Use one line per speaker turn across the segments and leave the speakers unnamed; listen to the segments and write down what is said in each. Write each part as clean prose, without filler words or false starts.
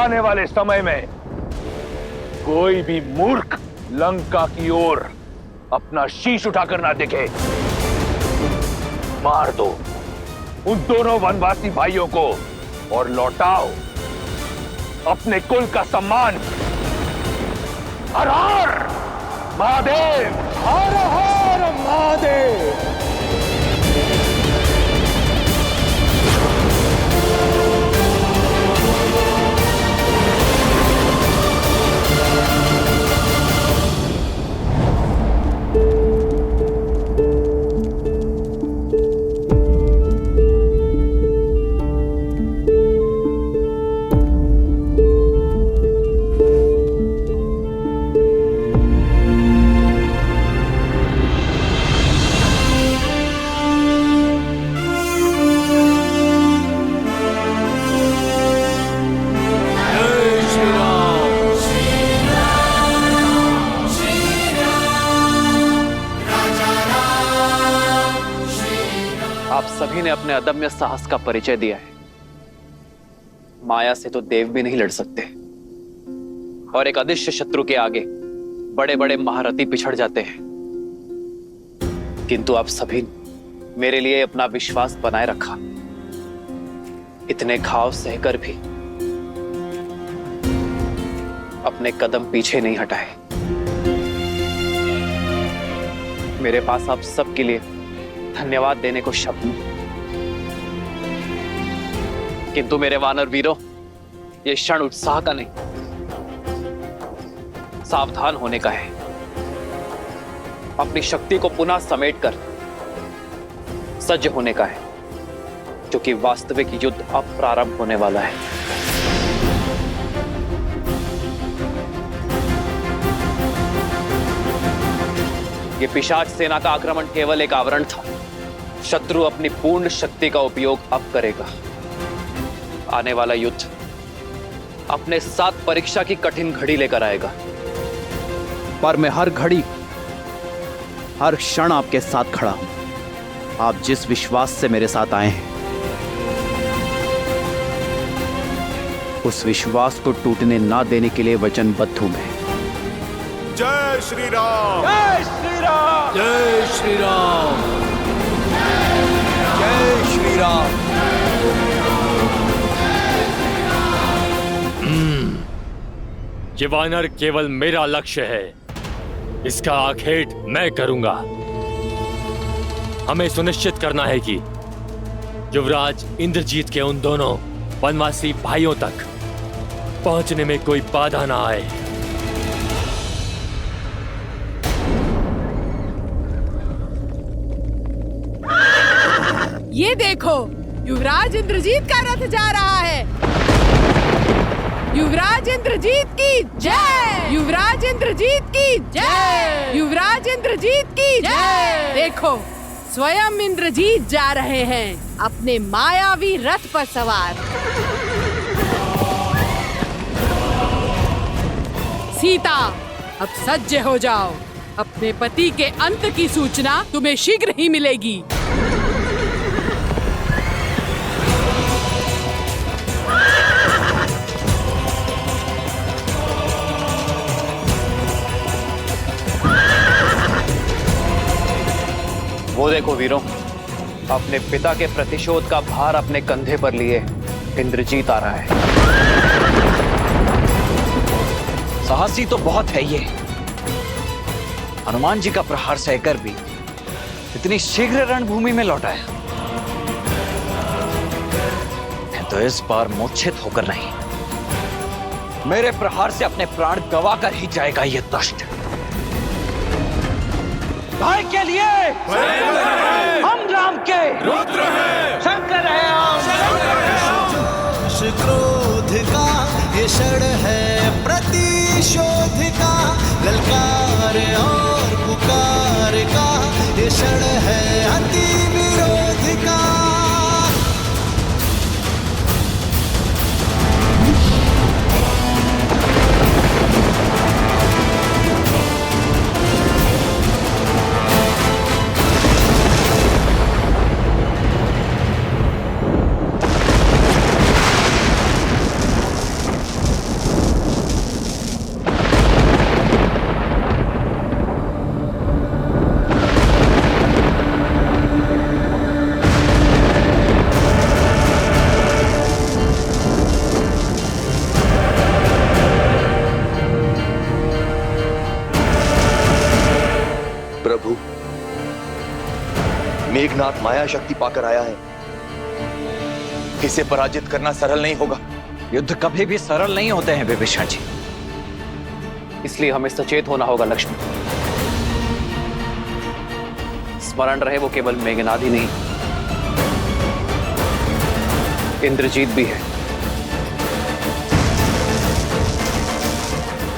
आने वाले समय में कोई भी मूर्ख लंका की ओर अपना शीश उठाकर ना देखे। मार दो उन दोनों वनवासी भाइयों को और लौटाओ अपने कुल का सम्मान। हर हर महादेव, हर हर महादेव।
आप सभी ने अपने अदम्य साहस का परिचय दिया है। माया से तो देव भी नहीं लड़ सकते और एक अदृश्य शत्रु के आगे बड़े बड़े महारथी पिछड़ जाते हैं। किंतु आप सभी ने मेरे लिए अपना विश्वास बनाए रखा। इतने घाव सहकर भी अपने कदम पीछे नहीं हटाए। मेरे पास आप सबके लिए धन्यवाद देने को शब्द नहीं, किंतु मेरे वानर वीरों, यह क्षण उत्साह का नहीं, सावधान होने का है। अपनी शक्ति को पुनः समेटकर सज्ज होने का है, क्योंकि वास्तविक युद्ध अब प्रारंभ होने वाला है। यह पिशाच सेना का आक्रमण केवल एक आवरण था। शत्रु अपनी पूर्ण शक्ति का उपयोग अब करेगा। आने वाला युद्ध अपने साथ परीक्षा की कठिन घड़ी लेकर आएगा, पर मैं हर घड़ी हर क्षण आपके साथ खड़ा हूं। आप जिस विश्वास से मेरे साथ आए हैं, उस विश्वास को टूटने ना देने के लिए वचनबद्ध हूं मैं।
जय श्री राम,
जय श्री राम,
जय श्री राम,
जय श्री राम।
ये वानर केवल मेरा लक्ष्य है, इसका आखेट मैं करूंगा। हमें सुनिश्चित करना है कि युवराज इंद्रजीत के उन दोनों वनवासी भाइयों तक पहुंचने में कोई बाधा ना आए।
ये देखो, युवराज इंद्रजीत का रथ जा रहा है। युवराज इंद्रजीत की जय! युवराज इंद्रजीत की जय! युवराज इंद्रजीत की जय! देखो, स्वयं इंद्रजीत जा रहे हैं अपने मायावी रथ पर सवार। सीता, अब सज्ज हो जाओ। अपने पति के अंत की सूचना तुम्हें शीघ्र ही मिलेगी।
वो देखो वीरों, अपने पिता के प्रतिशोध का भार अपने कंधे पर लिए इंद्रजीत आ रहा है।
साहसी तो बहुत है ये। हनुमान जी का प्रहार सहकर भी इतनी शीघ्र रणभूमि में लौटा है। तो इस बार मूर्छित होकर नहीं, मेरे प्रहार से अपने प्राण गंवाकर ही जाएगा ये दुष्ट। भाई के लिए हम राम के रुद्र हैं, शंकर है हम।
क्रोध का ये क्षण है प्रतिशोध का, ललकार और पुकार का ये क्षण है अति विरोध का।
मेघनाथ माया शक्ति पाकर आया है। इसे पराजित करना सरल नहीं होगा।
युद्ध कभी भी सरल नहीं होते हैं विभीषण जी।
इसलिए हमें सचेत होना होगा लक्ष्मण। स्मरण रहे, वो केवल मेघनाद ही नहीं, इंद्रजीत भी है।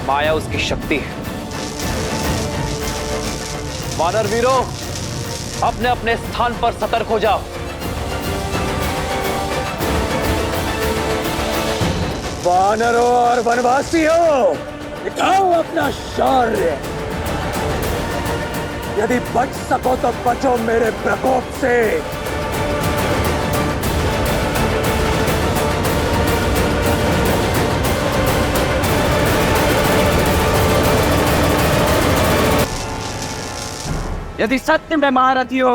माया उसकी शक्ति है। वानर वीरों, अपने अपने स्थान पर सतर्क हो जाओ।
वानरों और वनवासियों, दिखाओ अपना शौर्य। यदि बच सको तो बचो मेरे प्रकोप से।
यदि सत्य में महारथी हो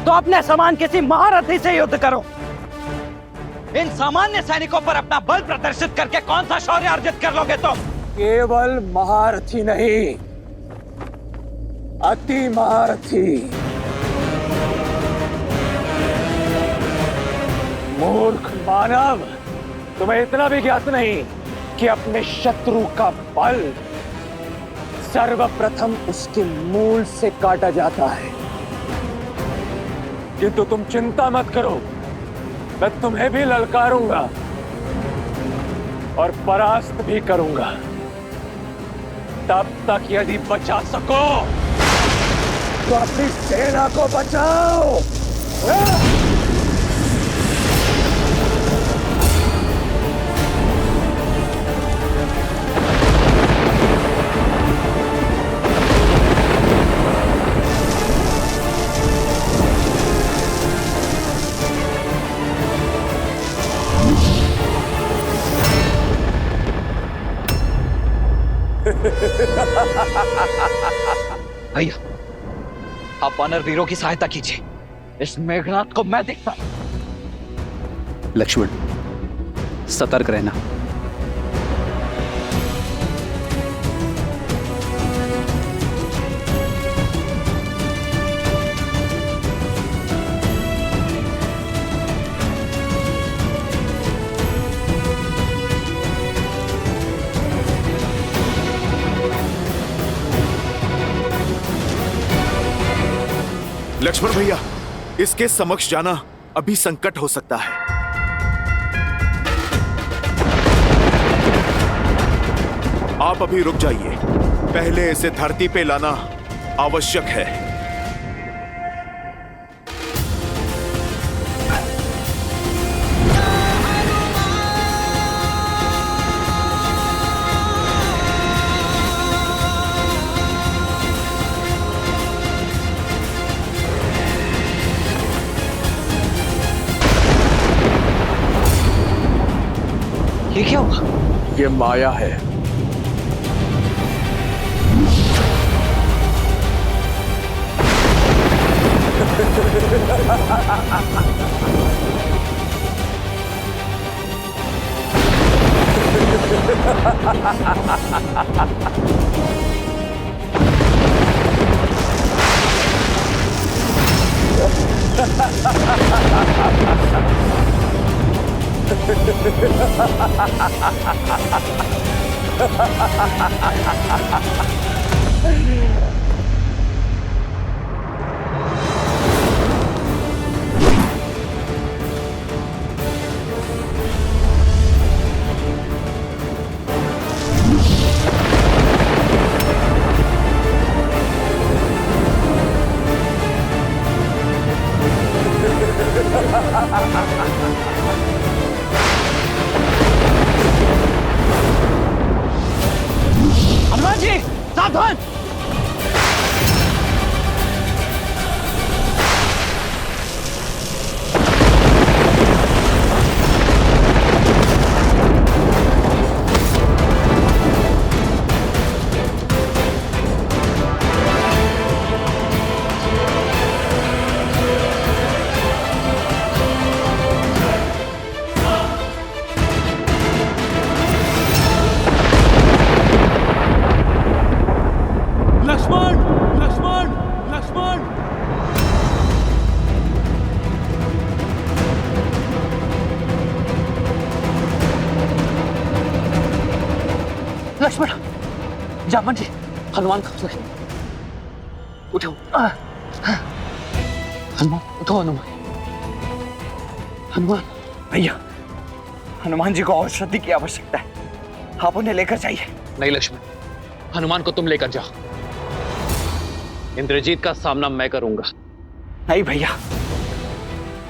तो अपने समान किसी महारथी से युद्ध करो। इन सामान्य सैनिकों पर अपना बल प्रदर्शित करके कौन सा शौर्य अर्जित कर लोगे तुम?
केवल महारथी नहीं, अति महारथी। मूर्ख मानव, तुम्हें इतना भी ज्ञात नहीं कि अपने शत्रु का बल सर्वप्रथम उसके मूल से काटा जाता है। किंतु तुम चिंता मत करो, मैं तुम्हें भी ललकारूंगा और परास्त भी करूंगा। तब तक यदि बचा सको तो अपनी सेना को बचाओ।
भैया, आप वानर वीरों की सहायता कीजिए। इस मेघनाद को मैं देखता हूं।
लक्ष्मण, सतर्क रहना।
लक्ष्मण भैया, इसके समक्ष जाना अभी संकट हो सकता है। आप अभी रुक जाइए, पहले इसे धरती पे लाना आवश्यक है।
ये क्या हुआ?
ये माया है।
हनुमान जी, सावधान!
लक्ष्मण, जामन जी, हनुमान कहाँ गए? उठो हनुमान, उठो हनुमान। हनुमान
भैया, हनुमान जी को औषधि की आवश्यकता है, आप उन्हें लेकर जाइए।
नहीं लक्ष्मण, हनुमान को तुम लेकर जाओ। इंद्रजीत का सामना मैं करूंगा।
नहीं भैया,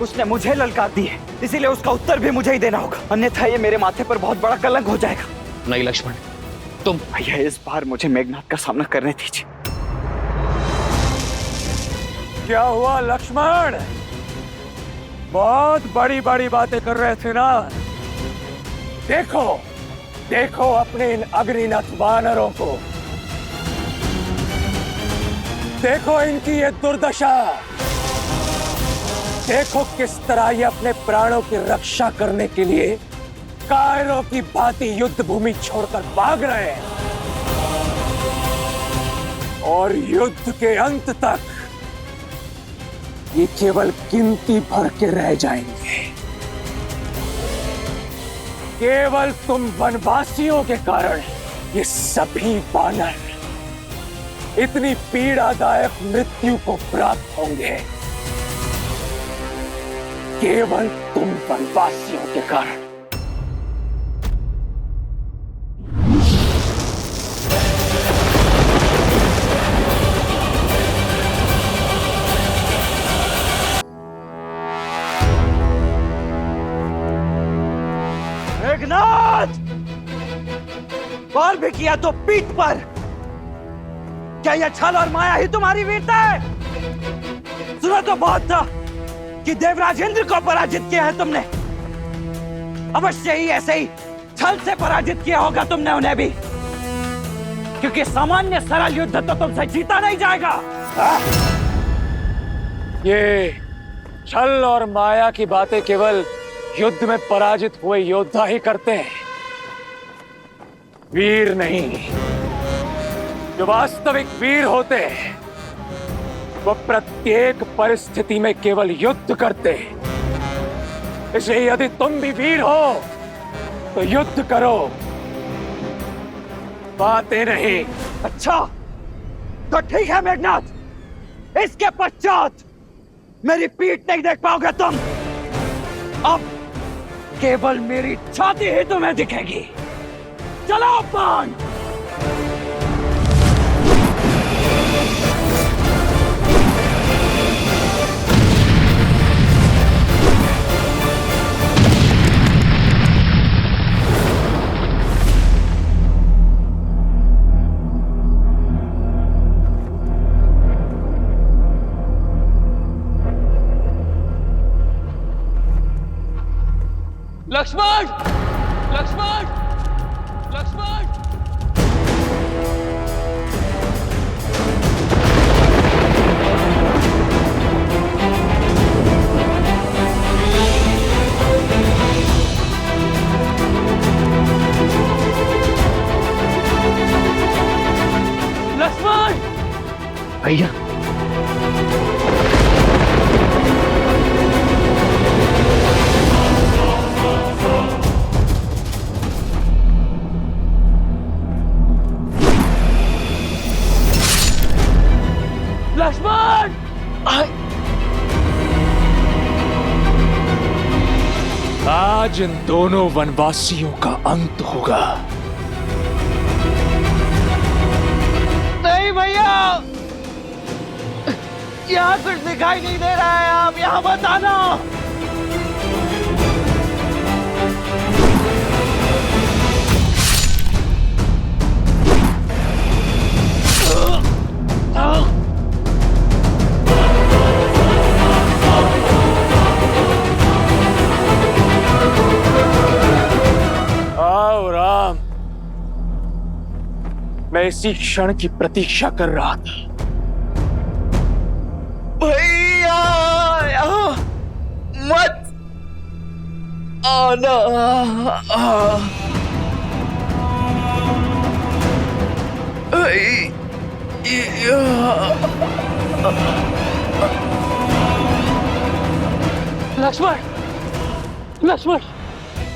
उसने मुझे ललकार दी है, इसीलिए उसका उत्तर भी मुझे ही देना होगा, अन्यथा ये मेरे माथे पर बहुत बड़ा कलंक हो जाएगा।
नहीं लक्ष्मण, तुम।
भैया, इस बार मुझे मेघनाथ का सामना करने दीजिए।
क्या हुआ लक्ष्मण? बहुत बड़ी बड़ी बातें कर रहे थे ना। देखो देखो अपने इन अग्निनथ वानरों को, देखो इनकी ये दुर्दशा, देखो किस तरह ये अपने प्राणों की रक्षा करने के लिए कायरों की भांति युद्ध भूमि छोड़कर भाग रहे हैं, और युद्ध के अंत तक ये केवल गिनती भर के रह जाएंगे। केवल तुम वनवासियों के कारण ये सभी वानर इतनी पीड़ादायक मृत्यु को प्राप्त होंगे, केवल तुम वनवासियों के कारण।
मेघनाथ, बार भी किया तो पीठ पर। क्या यह छल और माया ही तुम्हारी वीरता है? सुना तो बहुत था कि देवराज इंद्र को पराजित किया है तुमने, अवश्य ही ऐसे ही छल से पराजित किया होगा तुमने उन्हें भी, क्योंकि सामान्य सरल युद्ध तो तुमसे जीता नहीं जाएगा।
ये छल और माया की बातें केवल युद्ध में पराजित हुए योद्धा ही करते हैं, वीर नहीं। जो वास्तविक वीर होते हैं वो प्रत्येक परिस्थिति में केवल युद्ध करते हैं। इसलिए यदि तुम भी वीर हो तो युद्ध करो, बातें नहीं।
अच्छा तो ठीक है मेघनाथ, इसके पश्चात मेरी पीठ नहीं देख पाओगे तुम, अब केवल मेरी छाती ही तुम्हें दिखेगी। चलो बाण।
लक्ष्मण, लक्ष्मण, लक्ष्मण। लक्ष्मण,
भैया,
लक्ष्मण।
आज इन दोनों वनवासियों का अंत होगा।
नहीं भैया, यहाँ कुछ दिखाई नहीं दे रहा है, आप यहाँ मत आना।
आओ राम, मैं इसी क्षण की प्रतीक्षा कर रहा था।
भैया यहाँ मत आना।
लक्ष्मण, लक्ष्मण,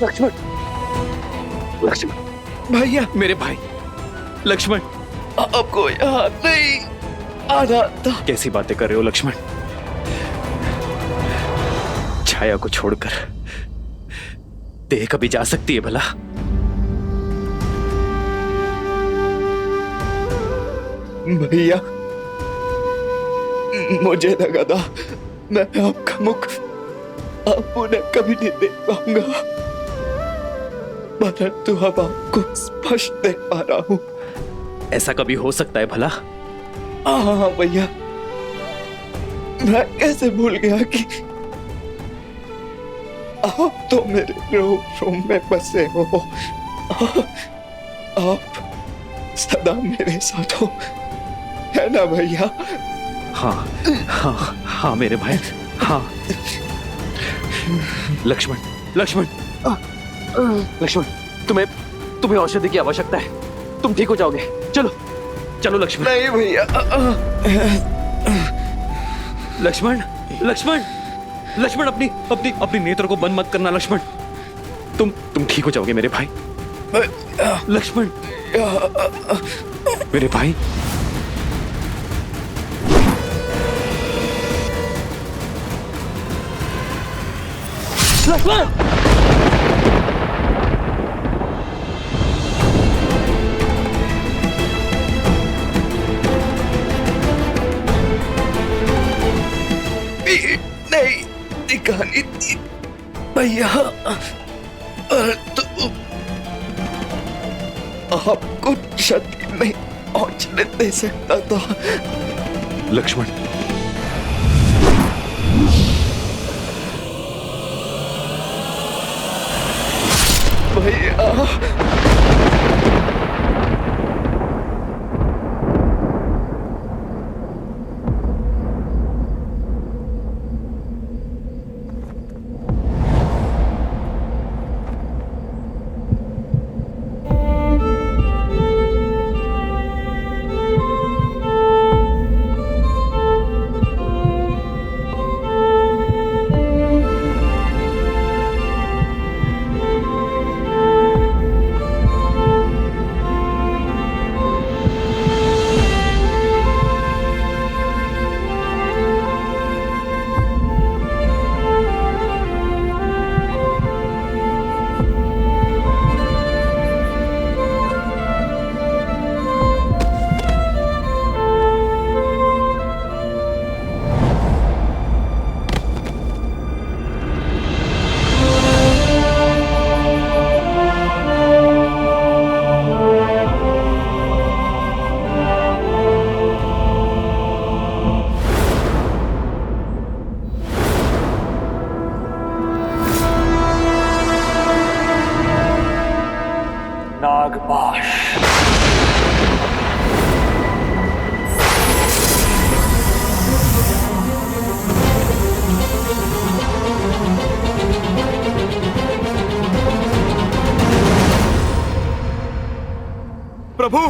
लक्ष्मण, लक्ष्मण।
भैया, मेरे भाई,
लक्ष्मण,
आपको यहाँ नहीं आना था।
कैसी बातें कर रहे हो लक्ष्मण? छाया को छोड़कर देह कभी जा सकती है भला?
भैया, मुझे लगा था मैं आपका मुख आप उन्हें कभी नहीं देख पाऊंगा, परंतु अब आपको स्पष्ट देख पा रहा हूं।
ऐसा कभी हो सकता है भला?
हाँ भैया, मैं कैसे भूल गया कि आप तो मेरे रूम में बसे हो। आप सदा मेरे साथ हो, है ना भैया?
हाँ हाँ हाँ मेरे भाई, हाँ। लक्ष्मण, लक्ष्मण, लक्ष्मण, तुम्हें औषधि की आवश्यकता है। तुम ठीक हो जाओगे। चलो चलो लक्ष्मण।
नहीं भैया।
लक्ष्मण, लक्ष्मण, लक्ष्मण, अपनी अपनी अपनी नेत्र को बंद मत करना लक्ष्मण। तुम ठीक हो जाओगे मेरे भाई। लक्ष्मण, मेरे भाई।
लक्ष्मण!
नहीं दिखानी थी भैया, तो आपको क्षति नहीं पहुंचने दे सकता था।
लक्ष्मण,
भैया,
नागपाश।
प्रभु,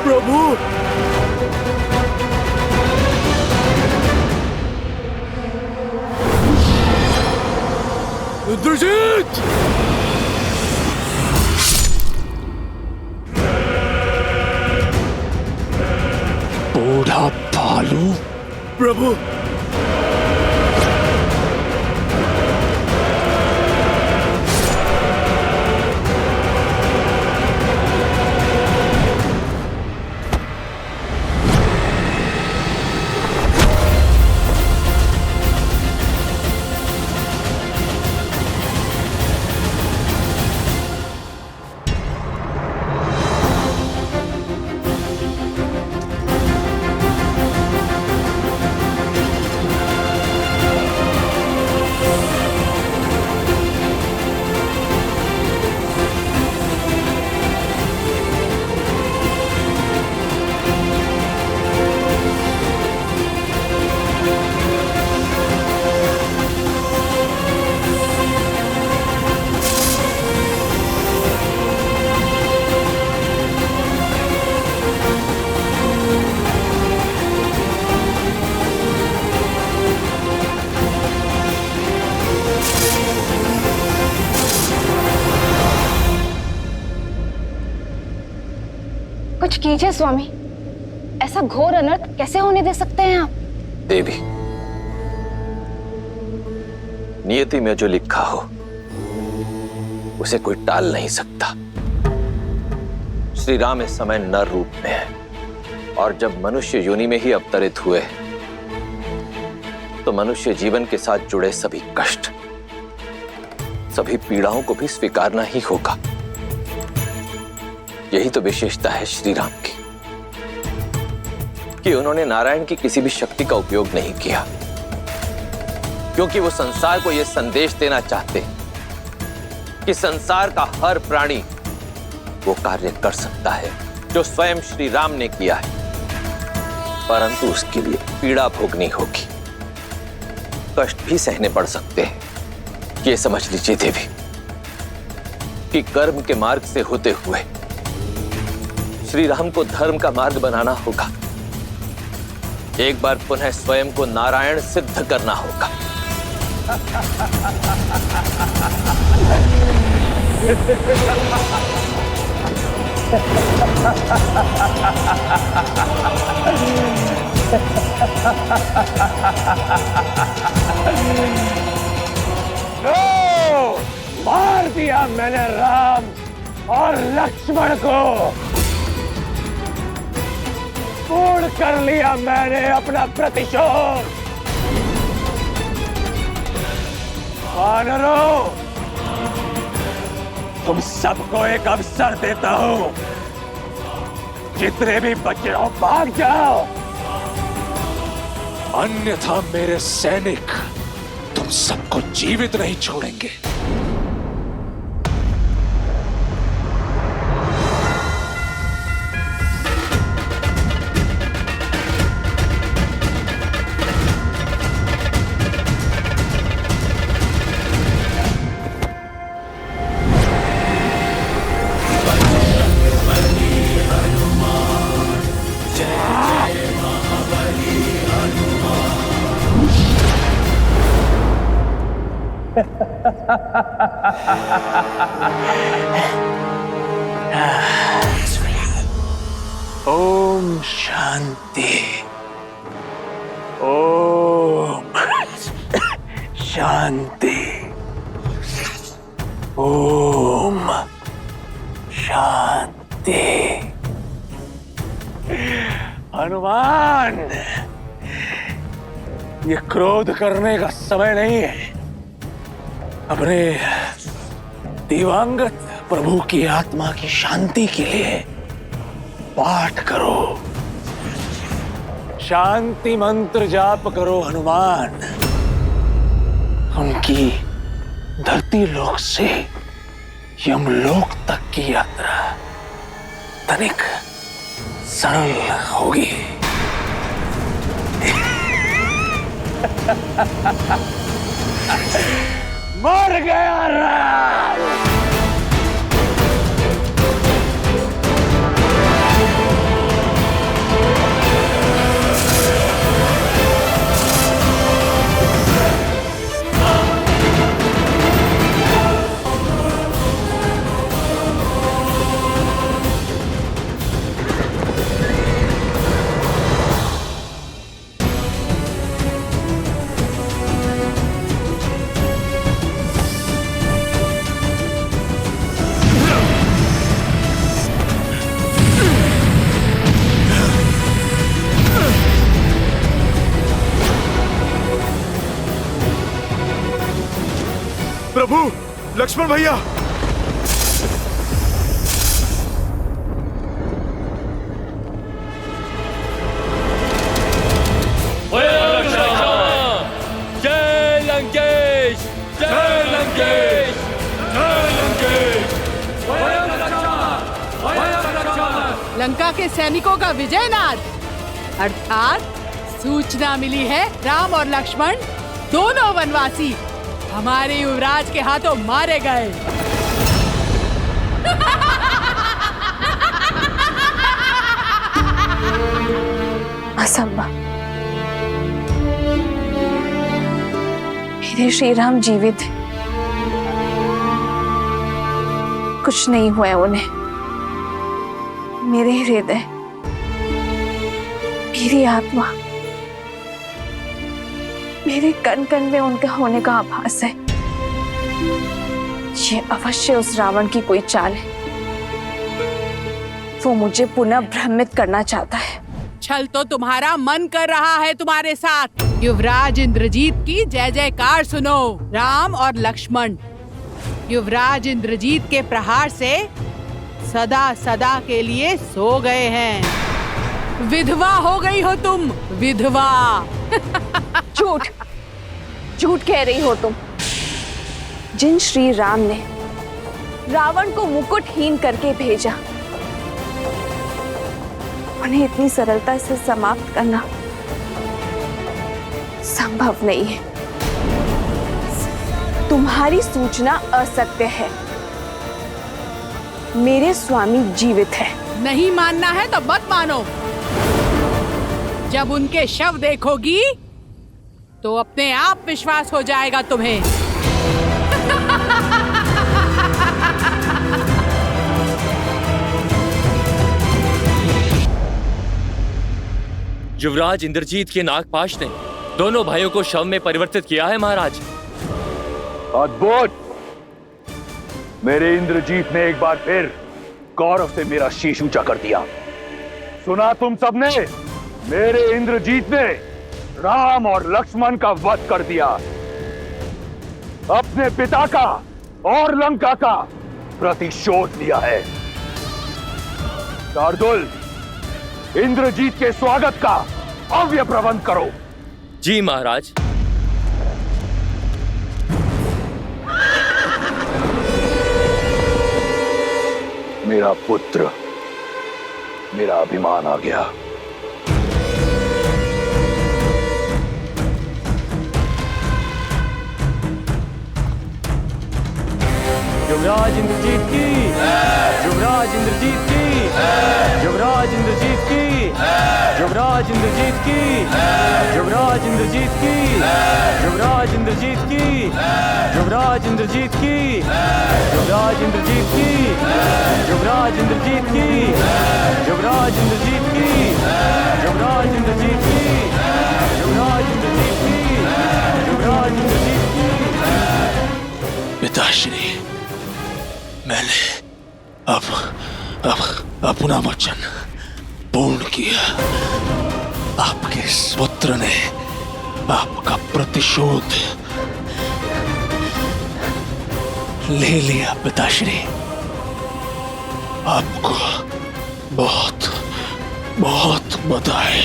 प्रभु,
इंद्रजीत! बूढ़ा भालू।
प्रभु,
ठीक है स्वामी, ऐसा घोर अनर्थ कैसे होने दे सकते हैं आप?
देवी, नियति में जो लिखा हो उसे कोई टाल नहीं सकता। श्री राम इस समय नर रूप में है, और जब मनुष्य योनि में ही अवतरित हुए तो मनुष्य जीवन के साथ जुड़े सभी कष्ट, सभी पीड़ाओं को भी स्वीकारना ही होगा। यही तो विशेषता है श्री राम की कि उन्होंने नारायण की किसी भी शक्ति का उपयोग नहीं किया, क्योंकि वो संसार को यह संदेश देना चाहते कि संसार का हर प्राणी वो कार्य कर सकता है जो स्वयं श्री राम ने किया है, परंतु उसके लिए पीड़ा भोगनी होगी, कष्ट भी सहने पड़ सकते हैं। ये समझ लीजिए देवी कि कर्म के मार्ग से होते हुए श्री राम को धर्म का मार्ग बनाना होगा। एक बार पुनः स्वयं को नारायण सिद्ध करना होगा।
लो, मार दिया मैंने राम और लक्ष्मण को, पूर्ण कर लिया मैंने अपना प्रतिशोध। वानरों, तुम सबको एक अवसर देता हूं, जितने भी बचे हो भाग जाओ, अन्यथा मेरे सैनिक तुम सबको जीवित नहीं छोड़ेंगे। ओम शांति, ओम शांति, ओम शांति। हनुमान, ये क्रोध करने का समय नहीं है। अपने दिवंगत प्रभु की आत्मा की शांति के लिए पाठ करो, शांति मंत्र जाप करो हनुमान। उनकी धरती लोक से यमलोक तक की यात्रा तनिक सरल होगी। मर गया राम।
प्रभु, लक्ष्मण भैया,
जय लंकेश, जय लंकेश, जय लंकेश।
लंका के सैनिकों का विजयनाद, अर्थात सूचना मिली है राम और लक्ष्मण दोनों वनवासी हमारे युवराज के हाथों मारे गए।
असंभव, मेरे श्री राम जीवित हैं, कुछ नहीं हुआ उन्हें। मेरे हृदय मेरी आत्मा, मेरे कण कण में उनका होने का आभास है। ये अवश्य उस रावण की कोई चाल है। वो मुझे पुनः भ्रमित करना चाहता है।
छल तो तुम्हारा मन कर रहा है तुम्हारे साथ। युवराज इंद्रजीत की जय जयकार सुनो। राम और लक्ष्मण युवराज इंद्रजीत के प्रहार से सदा सदा के लिए सो गए हैं। विधवा हो गई हो तुम, विधवा।
झूठ झूठ कह रही हो तुम। जिन श्री राम ने रावण को मुकुटहीन करके भेजा, उन्हें इतनी सरलता से समाप्त करना संभव नहीं है। तुम्हारी सूचना असत्य है। मेरे स्वामी जीवित है।
नहीं मानना है तो मत मानो। जब उनके शव देखोगी तो अपने आप विश्वास हो जाएगा तुम्हें।
युवराज इंद्रजीत के नागपाश ने दोनों भाइयों को शव में परिवर्तित किया है महाराज।
अद्भुत! मेरे इंद्रजीत ने एक बार फिर गौरव से मेरा शीश ऊंचा कर दिया। सुना तुम सबने? मेरे इंद्रजीत ने राम और लक्ष्मण का वध कर दिया। अपने पिता का और लंका का प्रतिशोध लिया है। शार्दुल, इंद्रजीत के स्वागत का भव्य प्रबंध करो।
जी महाराज।
मेरा पुत्र, मेरा अभिमान आ गया।
युवराज इंद्रजीत की, युवराज इंद्रजीत की, युवराज इंद्रजीत की, युवराज इंद्रजीत की, युवराज इंद्रजीत की, युवराज इंद्रजीत की, युवराज इंद्रजीत की, युवराज इंद्रजीत की, युवराज इंद्रजीत की, युवराज इंद्रजीत की, युवराज इंद्रजीत की, युवराज इंद्रजीत की, युवराज इंद्रजीत की।
पिताश्री, मैंने अब अपना वचन पूर्ण किया। आपके पुत्र ने आपका प्रतिशोध ले लिया। पिताश्री, आपको बहुत बहुत बधाई।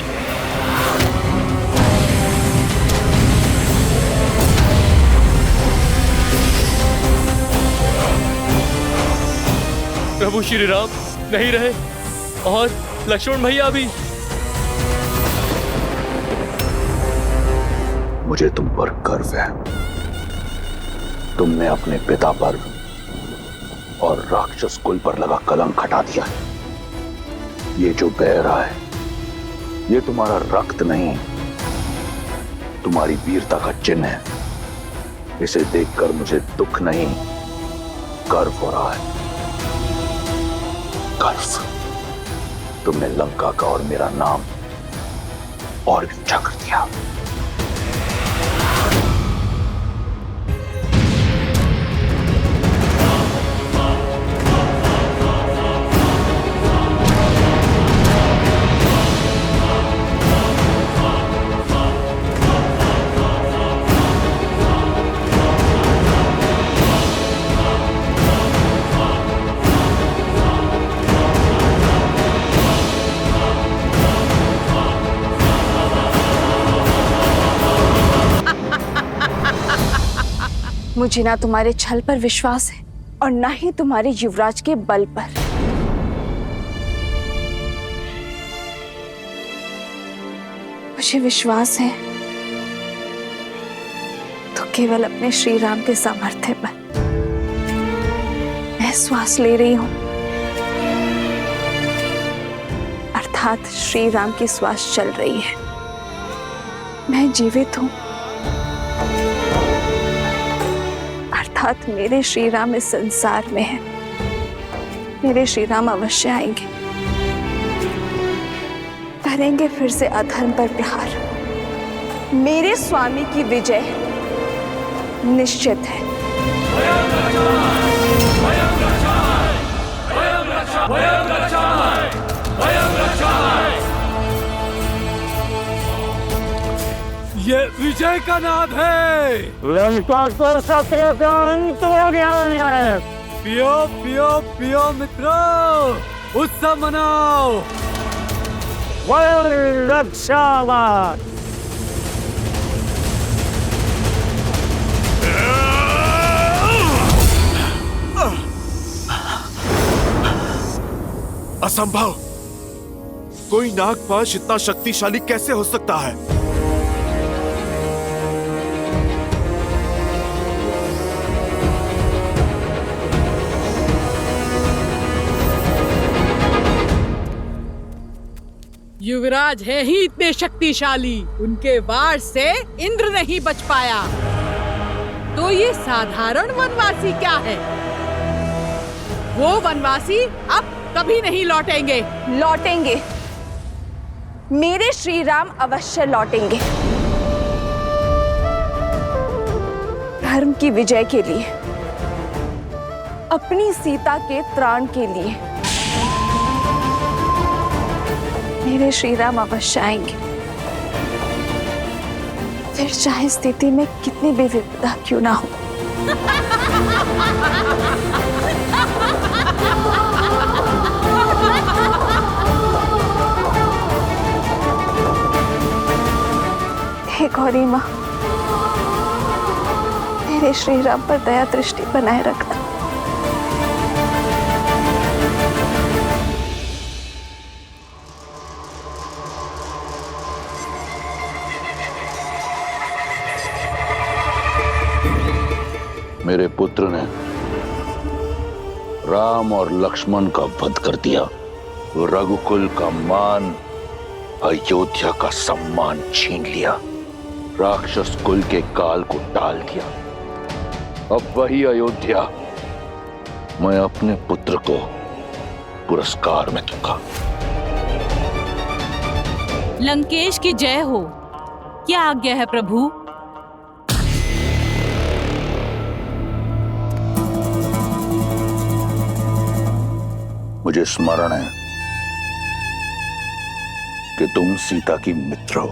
प्रभु श्री राम नहीं रहे और लक्ष्मण भैया भी।
मुझे तुम पर गर्व है। तुमने अपने पिता पर और राक्षस कुल पर लगा कलंक हटा दिया। ये जो बह रहा है, ये तुम्हारा रक्त नहीं, तुम्हारी वीरता का चिन्ह है। इसे देखकर मुझे दुख नहीं, गर्व हो रहा है। गर्व। तुमने लंका का और मेरा नाम और भी ऊंचा कर दिया।
मुझे ना तुम्हारे छल पर विश्वास है और ना ही तुम्हारे युवराज के बल पर। मुझे विश्वास है तो केवल अपने श्री राम के सामर्थ्य पर। मैं श्वास ले रही हूं, अर्थात श्री राम की श्वास चल रही है। मैं जीवित हूं, अर्थात मेरे श्री राम इस संसार में है। मेरे श्री राम अवश्य आएंगे। करेंगे फिर से अधर्म पर प्रहार। मेरे स्वामी की विजय निश्चित है।
ये विजय का नाद है। पियो पियो पियो मित्रों, उत्सव मनाओ।
असंभव! कोई नागपाश इतना शक्तिशाली कैसे हो सकता है?
युवराज है ही इतने शक्तिशाली, उनके वार से इंद्र नहीं बच पाया, तो ये साधारण वनवासी क्या है? वो वनवासी अब कभी नहीं लौटेंगे।
लौटेंगे, मेरे श्री राम अवश्य लौटेंगे। धर्म की विजय के लिए, अपनी सीता के त्राण के लिए मेरे श्री राम अवश्य आएंगे। फिर चाहे स्थिति में कितनी भी विपदा क्यों ना हो। हे गौरी माँ, मेरे श्री राम पर दया दृष्टि बनाए रखना।
मेरे पुत्र ने राम और लक्ष्मण का वध कर दिया, रघुकुल का मान, अयोध्या का सम्मान छीन लिया, राक्षस कुल के काल को टाल दिया। अब वही अयोध्या मैं अपने पुत्र को पुरस्कार में दूंगा।
लंकेश की जय हो। क्या आज्ञा है प्रभु?
मुझे स्मरण है कि तुम सीता की मित्र हो।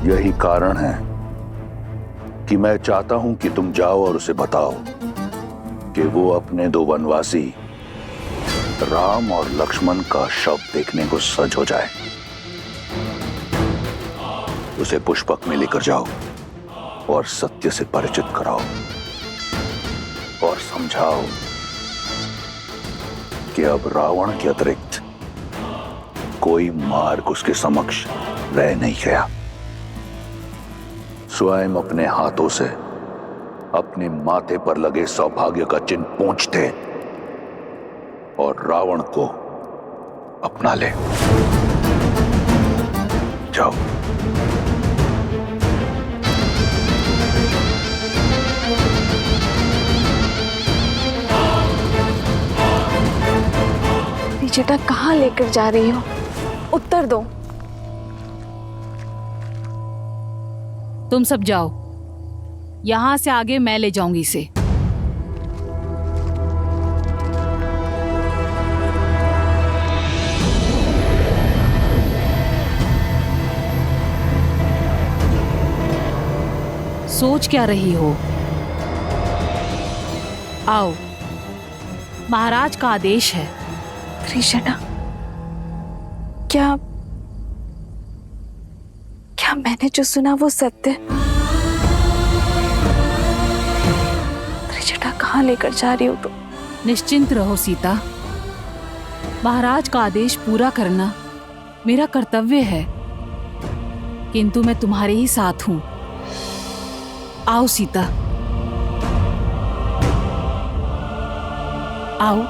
यही कारण है कि मैं चाहता हूं कि तुम जाओ और उसे बताओ कि वो अपने दो वनवासी राम और लक्ष्मण का शव देखने को सज हो जाए। उसे पुष्पक में लेकर जाओ और सत्य से परिचित कराओ और समझाओ कि अब रावण के अतिरिक्त कोई मार्ग उसके समक्ष रह नहीं गया। स्वयं अपने हाथों से अपने माथे पर लगे सौभाग्य का चिन्ह पोंछ दे और रावण को अपना ले। जाओ।
बेटा कहाँ लेकर जा रही हो? उत्तर दो।
तुम सब जाओ, यहां से आगे मैं ले जाऊंगी इसे। सोच क्या रही हो? आओ, महाराज का आदेश है।
त्रिशटा, क्या मैंने जो सुना वो सत्य? त्रिशटा कहाँ लेकर जा रही हो तुम?
निश्चिंत रहो सीता, महाराज का आदेश पूरा करना मेरा कर्तव्य है, किंतु मैं तुम्हारे ही साथ हूं। आओ सीता, आओ।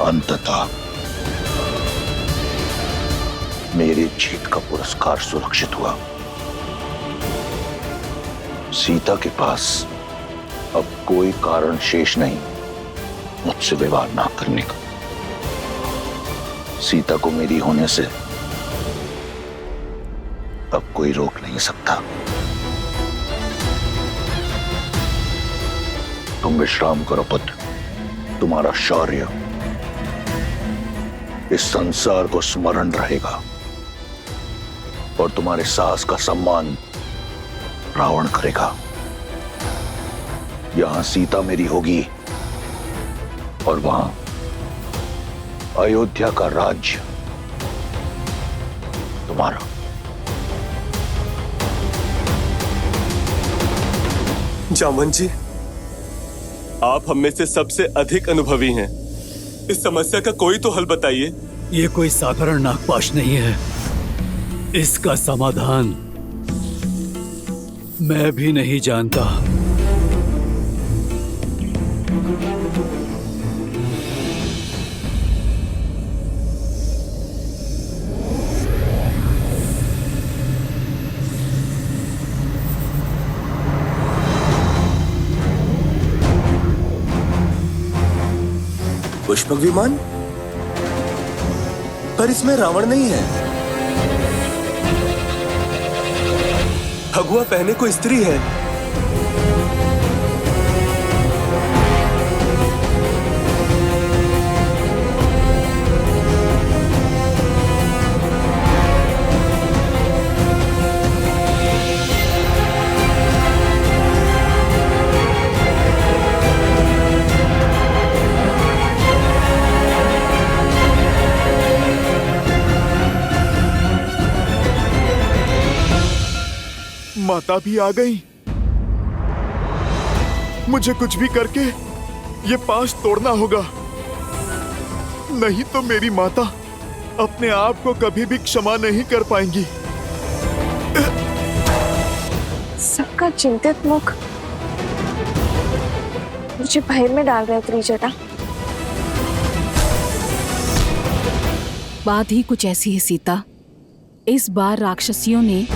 अंततः मेरी जीत का पुरस्कार सुरक्षित हुआ। सीता के पास अब कोई कारण शेष नहीं मुझसे विवाह ना करने का। सीता को मेरी होने से अब कोई रोक नहीं सकता। तुम विश्राम करो पुत्र। तुम्हारा शौर्य इस संसार को स्मरण रहेगा और तुम्हारे साहस का सम्मान रावण करेगा। यहां सीता मेरी होगी और वहां अयोध्या का राज्य तुम्हारा।
जामवंत जी, आप हम में से सबसे अधिक अनुभवी हैं। इस समस्या का कोई तो हल बताइए।
ये कोई साधारण नागपाश नहीं है। इसका समाधान मैं भी नहीं जानता।
पुष्पक विमान, पर इसमें रावण नहीं है। भगवा पहने को स्त्री है।
माता भी आ गई। मुझे कुछ भी करके ये पाश तोड़ना होगा, नहीं तो मेरी माता अपने आप को कभी भी क्षमा नहीं कर पाएंगी।
सबका चिंतित मुख मुझे भय में डाल रहा है त्रिजटा।
बात ही कुछ ऐसी है सीता। इस बार राक्षसियों ने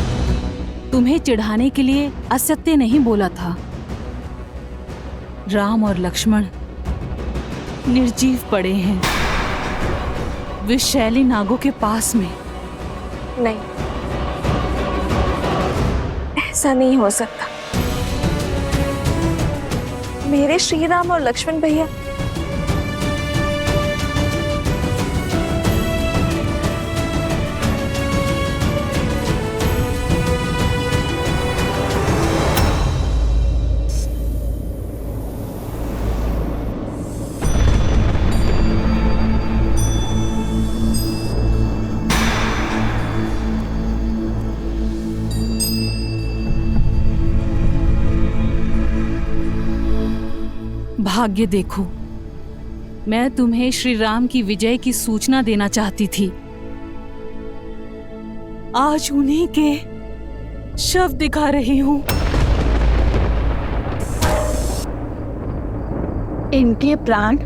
तुम्हें चिढ़ाने के लिए असत्य नहीं बोला था। राम और लक्ष्मण निर्जीव पड़े हैं विषैली नागों के पास में।
नहीं, ऐसा नहीं हो सकता। मेरे श्री राम और लक्ष्मण भैया
भाग्य देखो, मैं तुम्हें श्री राम की विजय की सूचना देना चाहती थी। आज उन्हीं के शव दिखा रही हूं।
इनके प्राण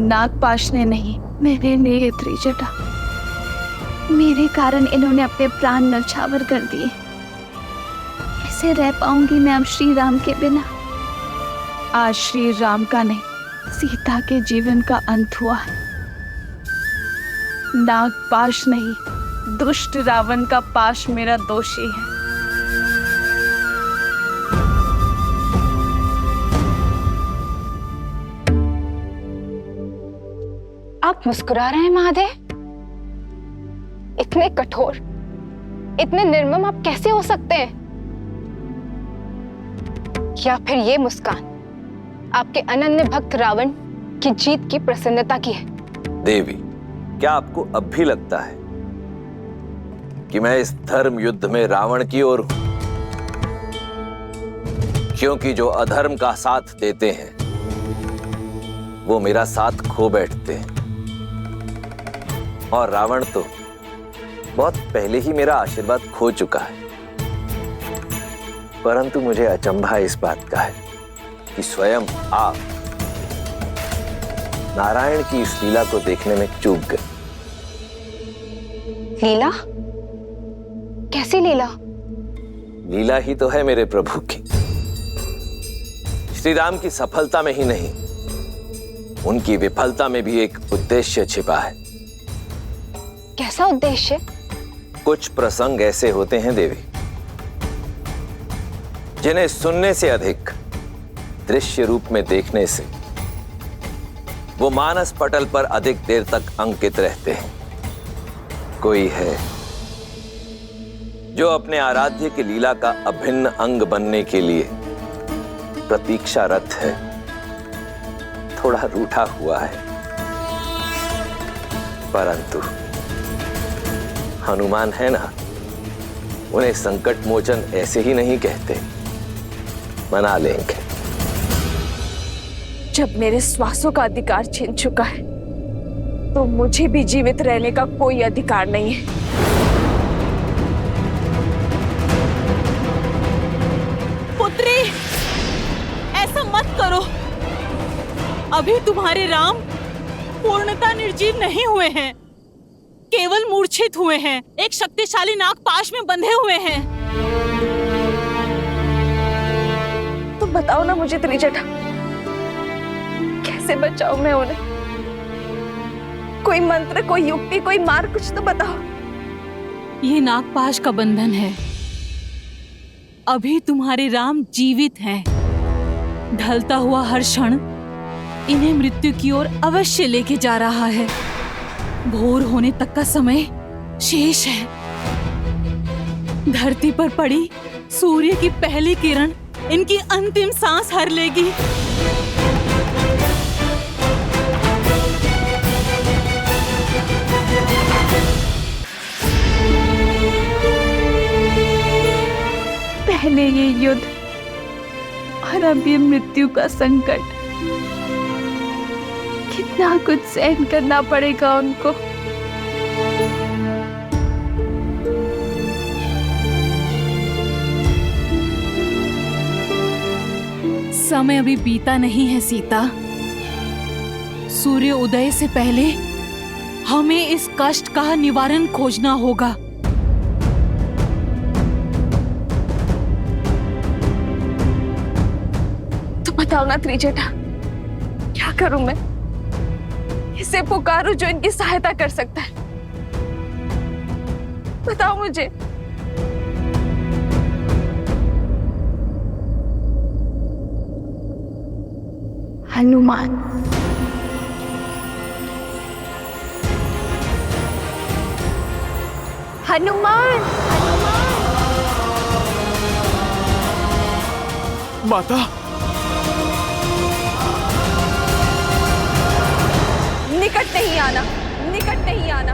नागपाश ने नहीं, मेरे लिए त्रिजटा। मेरे कारण इन्होंने अपने प्राण न्यौछावर कर दिए। कैसे रह पाऊंगी मैं अब श्री राम के बिना। आज श्री राम का नहीं, सीता के जीवन का अंत हुआ है। नागपाश नहीं, दुष्ट रावण का पाश मेरा दोषी है।
आप मुस्कुरा रहे हैं महादेव? इतने कठोर, इतने निर्मम आप कैसे हो सकते हैं? या फिर ये मुस्कान आपके अनन्य भक्त रावण की जीत की प्रसन्नता की है?
देवी, क्या आपको अब भी लगता है कि मैं इस धर्म युद्ध में रावण की ओर हूं? क्योंकि जो अधर्म का साथ देते हैं वो मेरा साथ खो बैठते हैं, और रावण तो बहुत पहले ही मेरा आशीर्वाद खो चुका है। परंतु मुझे अचंभा इस बात का है कि स्वयं आप नारायण की इस लीला को देखने में चूक गए।
लीला? कैसी लीला?
लीला ही तो है मेरे प्रभु की। श्री राम की सफलता में ही नहीं, उनकी विफलता में भी एक उद्देश्य छिपा है।
कैसा उद्देश्य?
कुछ प्रसंग ऐसे होते हैं देवी, जिन्हें सुनने से अधिक दृश्य रूप में देखने से वो मानस पटल पर अधिक देर तक अंकित रहते हैं। कोई है जो अपने आराध्य की लीला का अभिन्न अंग बनने के लिए प्रतीक्षारत है, थोड़ा रूठा हुआ है, परंतु हनुमान है ना, उन्हें संकट मोचन ऐसे ही नहीं कहते, मना लेंगे।
जब मेरे श्वासों का अधिकार छीन चुका है तो मुझे भी जीवित रहने का कोई अधिकार नहीं है।
पुत्री, ऐसा मत करो। अभी तुम्हारे राम पूर्णतः निर्जीव नहीं हुए हैं, केवल मूर्छित हुए हैं, एक शक्तिशाली नागपाश में बंधे हुए हैं।
तो बताओ ना मुझे त्रिजटा, कैसे बचाऊं मैं उन्हें? कोई मंत्र, कोई युक्ति, कोई मार्ग, कुछ तो बताओ।
ये नागपाश का बंधन है। अभी तुम्हारे राम जीवित हैं। ढलता हुआ हर क्षण इन्हें मृत्यु की ओर अवश्य लेके जा रहा है। भोर होने तक का समय शेष है। धरती पर पड़ी सूर्य की पहली किरण इनकी अंतिम सांस हर लेगी।
पहले ये युद्ध और अब ये मृत्यु का संकट, कितना कुछ सहन करना पड़ेगा उनको।
समय अभी बीता नहीं है सीता। सूर्य उदय से पहले हमें इस कष्ट का निवारण खोजना होगा।
तो बताओ ना त्रिजटा, क्या करूं मैं? इसे पुकारूं जो इनकी सहायता कर सकता है? बताओ मुझे।
हनुमान। हनुमान।
माता,
निकट नहीं आना, निकट नहीं आना।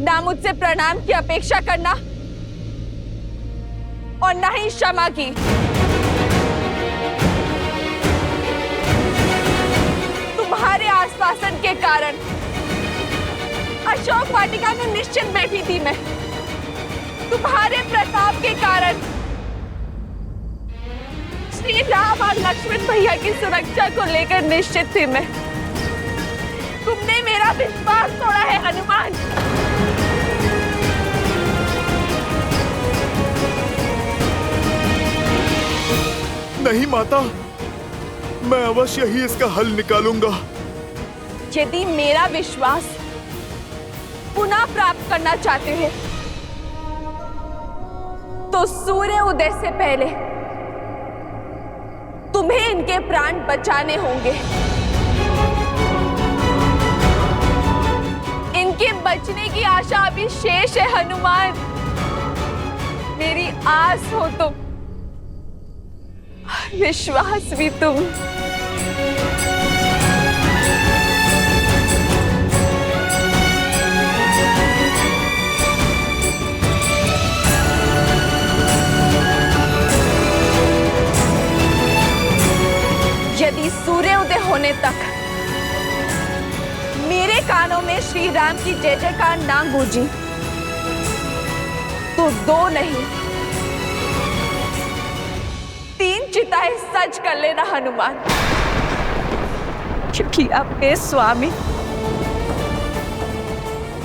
ना मुझसे प्रणाम की अपेक्षा करना और ना ही क्षमा की। तुम्हारे आश्वासन के कारण अशोक वाटिका में निश्चित बैठी थी मैं। तुम्हारे प्रताप के कारण श्री राम और लक्ष्मण भैया की सुरक्षा को लेकर निश्चित थी मैं। तुमने मेरा विश्वास तोड़ा है हनुमान।
नहीं माता, मैं अवश्य ही इसका हल निकालूंगा।
यदि मेरा विश्वास पुनः प्राप्त करना चाहते हैं तो सूर्य उदय से पहले तुम्हें इनके प्राण बचाने होंगे। इनके बचने की आशा अभी शेष है हनुमान। मेरी आस हो तुम, विश्वास भी तुम। यदि सूर्योदय होने तक मेरे कानों में श्री राम की जय जयकार ना गूंजी तो 2 नहीं 3 चिताएं सज कर लेना हनुमान। क्योंकि आपके स्वामी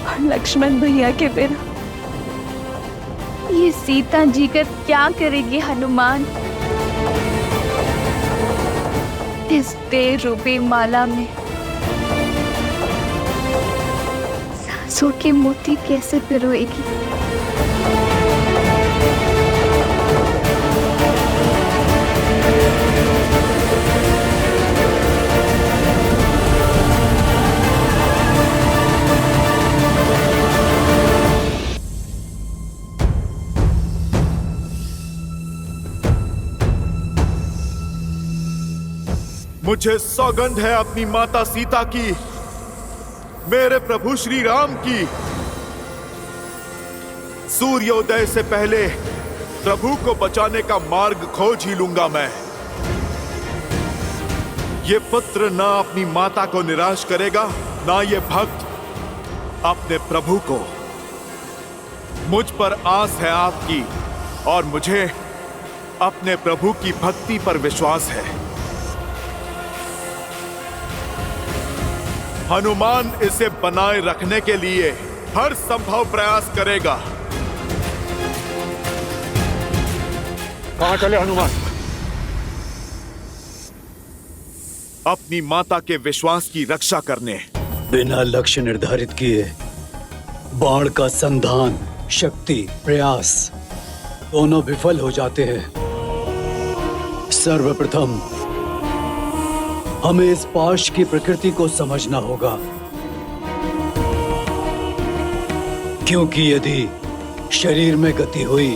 और लक्ष्मण भैया के बिना
ये सीता जी का क्या करेगी हनुमान? इस देह रूपी माला में सांसों के मोती कैसे पिरोएगी?
मुझे सौगंध है अपनी माता सीता की, मेरे प्रभु श्री राम की। सूर्योदय से पहले प्रभु को बचाने का मार्ग खोज ही लूंगा मैं। ये पुत्र ना अपनी माता को निराश करेगा, ना ये भक्त अपने प्रभु को। मुझ पर आस है आपकी और मुझे अपने प्रभु की भक्ति पर विश्वास है। हनुमान इसे बनाए रखने के लिए हर संभव प्रयास करेगा।
कहां चले हनुमान?
अपनी माता के विश्वास की रक्षा करने।
बिना लक्ष्य निर्धारित किए बाण का संधान, शक्ति, प्रयास दोनों विफल हो जाते हैं। सर्वप्रथम हमें इस पाश की प्रकृति को समझना होगा, क्योंकि यदि शरीर में गति हुई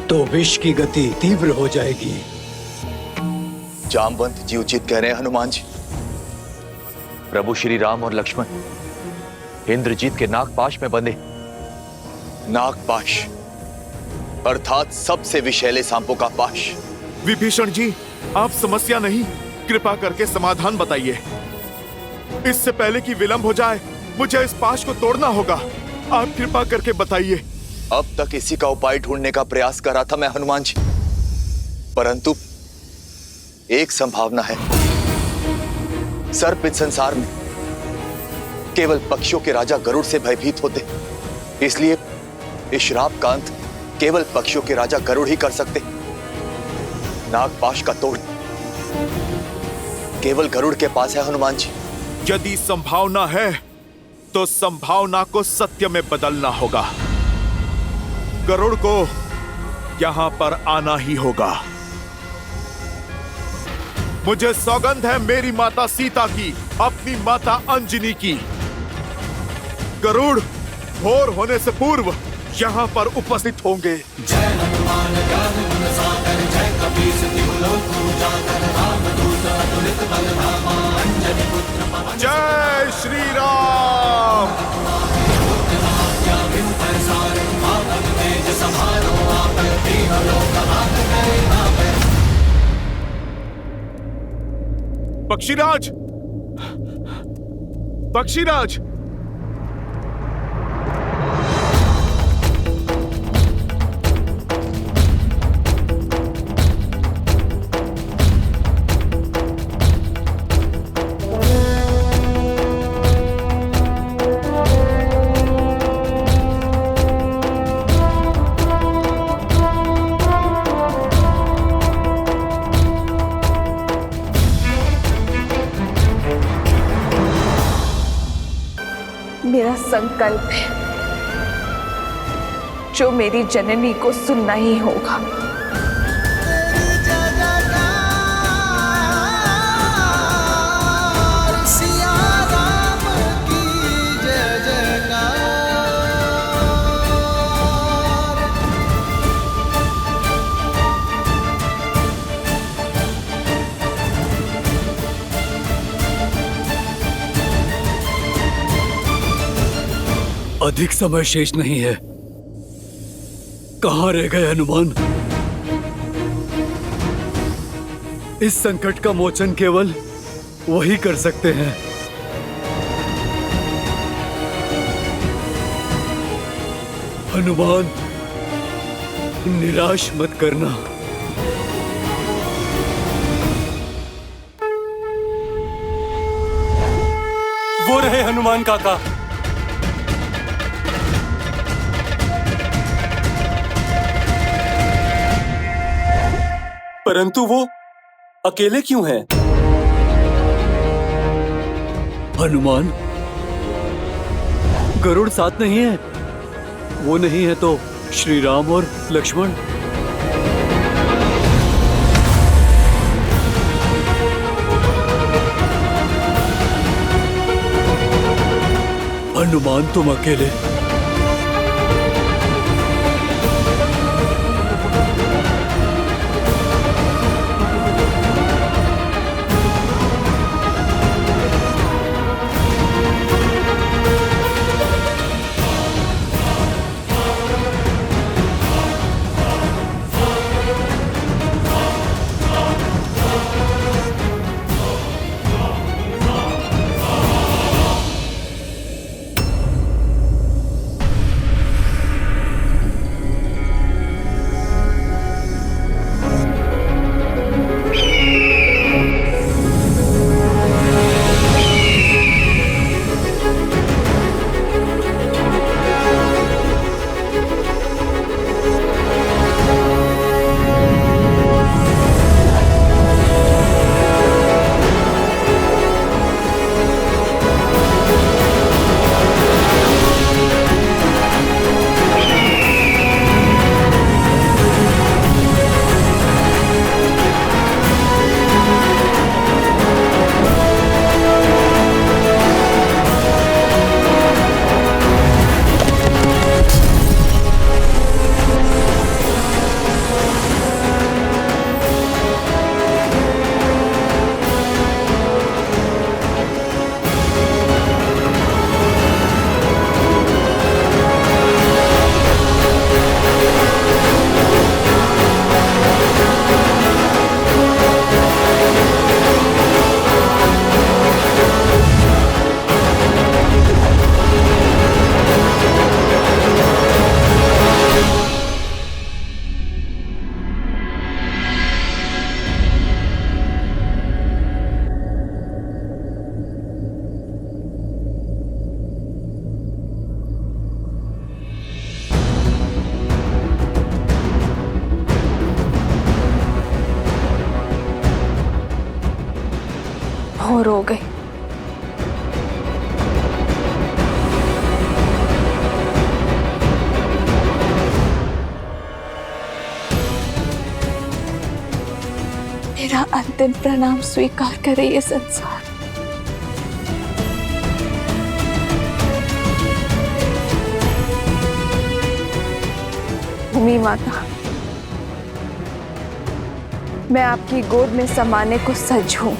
तो विष की गति तीव्र हो जाएगी।
जामवंत जी उचित कह रहे हैं हनुमान जी। प्रभु श्री राम और लक्ष्मण इंद्रजीत के नागपाश में बंधे। नागपाश अर्थात सबसे विषैले सांपों का पाश।
विभीषण जी, आप समस्या नहीं, कृपा करके समाधान बताइए। इससे पहले कि विलंब हो जाए, मुझे इस पाश को तोड़ना होगा। आप कृपा करके बताइए।
अब तक इसी का उपाय ढूंढने का प्रयास कर रहा था मैं हनुमान जी, परंतु एक संभावना है। सर्प इस संसार में केवल पक्षियों के राजा गरुड़ से भयभीत होते, इसलिए इस श्राप का अंत केवल पक्षियों के राजा गरुड़ ही कर सकते। नागपाश का तोड़ केवल गरुड़ के पास है हनुमान जी।
यदि संभावना है तो संभावना को सत्य में बदलना होगा। गरुड़ को यहां पर आना ही होगा। मुझे सौगंध है मेरी माता सीता की, अपनी माता अंजनी की। गरुड़ भोर होने से पूर्व यहां पर उपस्थित होंगे।
जय हनुमान ज्ञान गुण सागर, जय कपीस तिहु लोक उजागर, रामदूत अतुलित बल धामा, अंजनी पुत्र पवन।
जय श्री राम। पक्षीराज, पक्षीराज,
मेरा संकल्प है, जो मेरी जननी को सुनना ही होगा।
अधिक समय शेष नहीं है। कहां रह गए हनुमान? इस संकट का मोचन केवल वही कर सकते हैं। हनुमान, निराश मत करना।
वो रहे हनुमान काका। परंतु वो अकेले क्यों हैं?
हनुमान, गरुड़ साथ नहीं है। वो नहीं है तो श्री राम और लक्ष्मण। हनुमान, तुम अकेले?
भोर हो गई। मेरा अंतिम प्रणाम स्वीकार करे ये संसार। भूमि माता, मैं आपकी गोद में समाने को सज्ज हूं।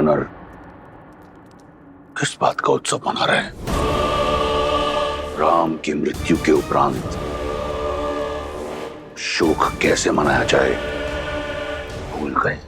वानर किस बात का उत्सव मना रहे हैं? राम की मृत्यु के उपरांत शोक कैसे मनाया जाए भूल गए।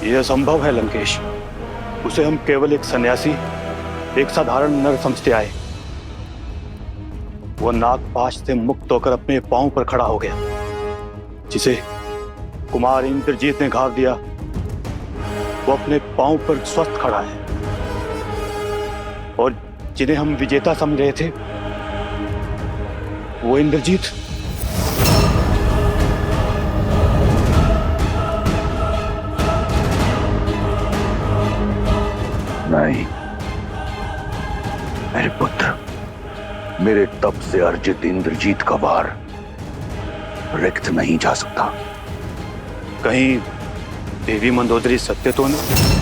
यह संभव है लंकेश। उसे हम केवल एक सन्यासी, एक साधारण नर समझते आए। वो नागपाश से मुक्त होकर अपने पांव पर खड़ा हो गया। जिसे कुमार इंद्रजीत ने घाव दिया, वो अपने पांव पर स्वस्थ खड़ा है। और जिन्हें हम विजेता समझ रहे थे, वो इंद्रजीत
नहीं मेरे पुत्र, मेरे तप से अर्जित इंद्रजीत का वार रिक्त नहीं जा सकता।
कहीं देवी मंदोदरी सत्य तो नहीं?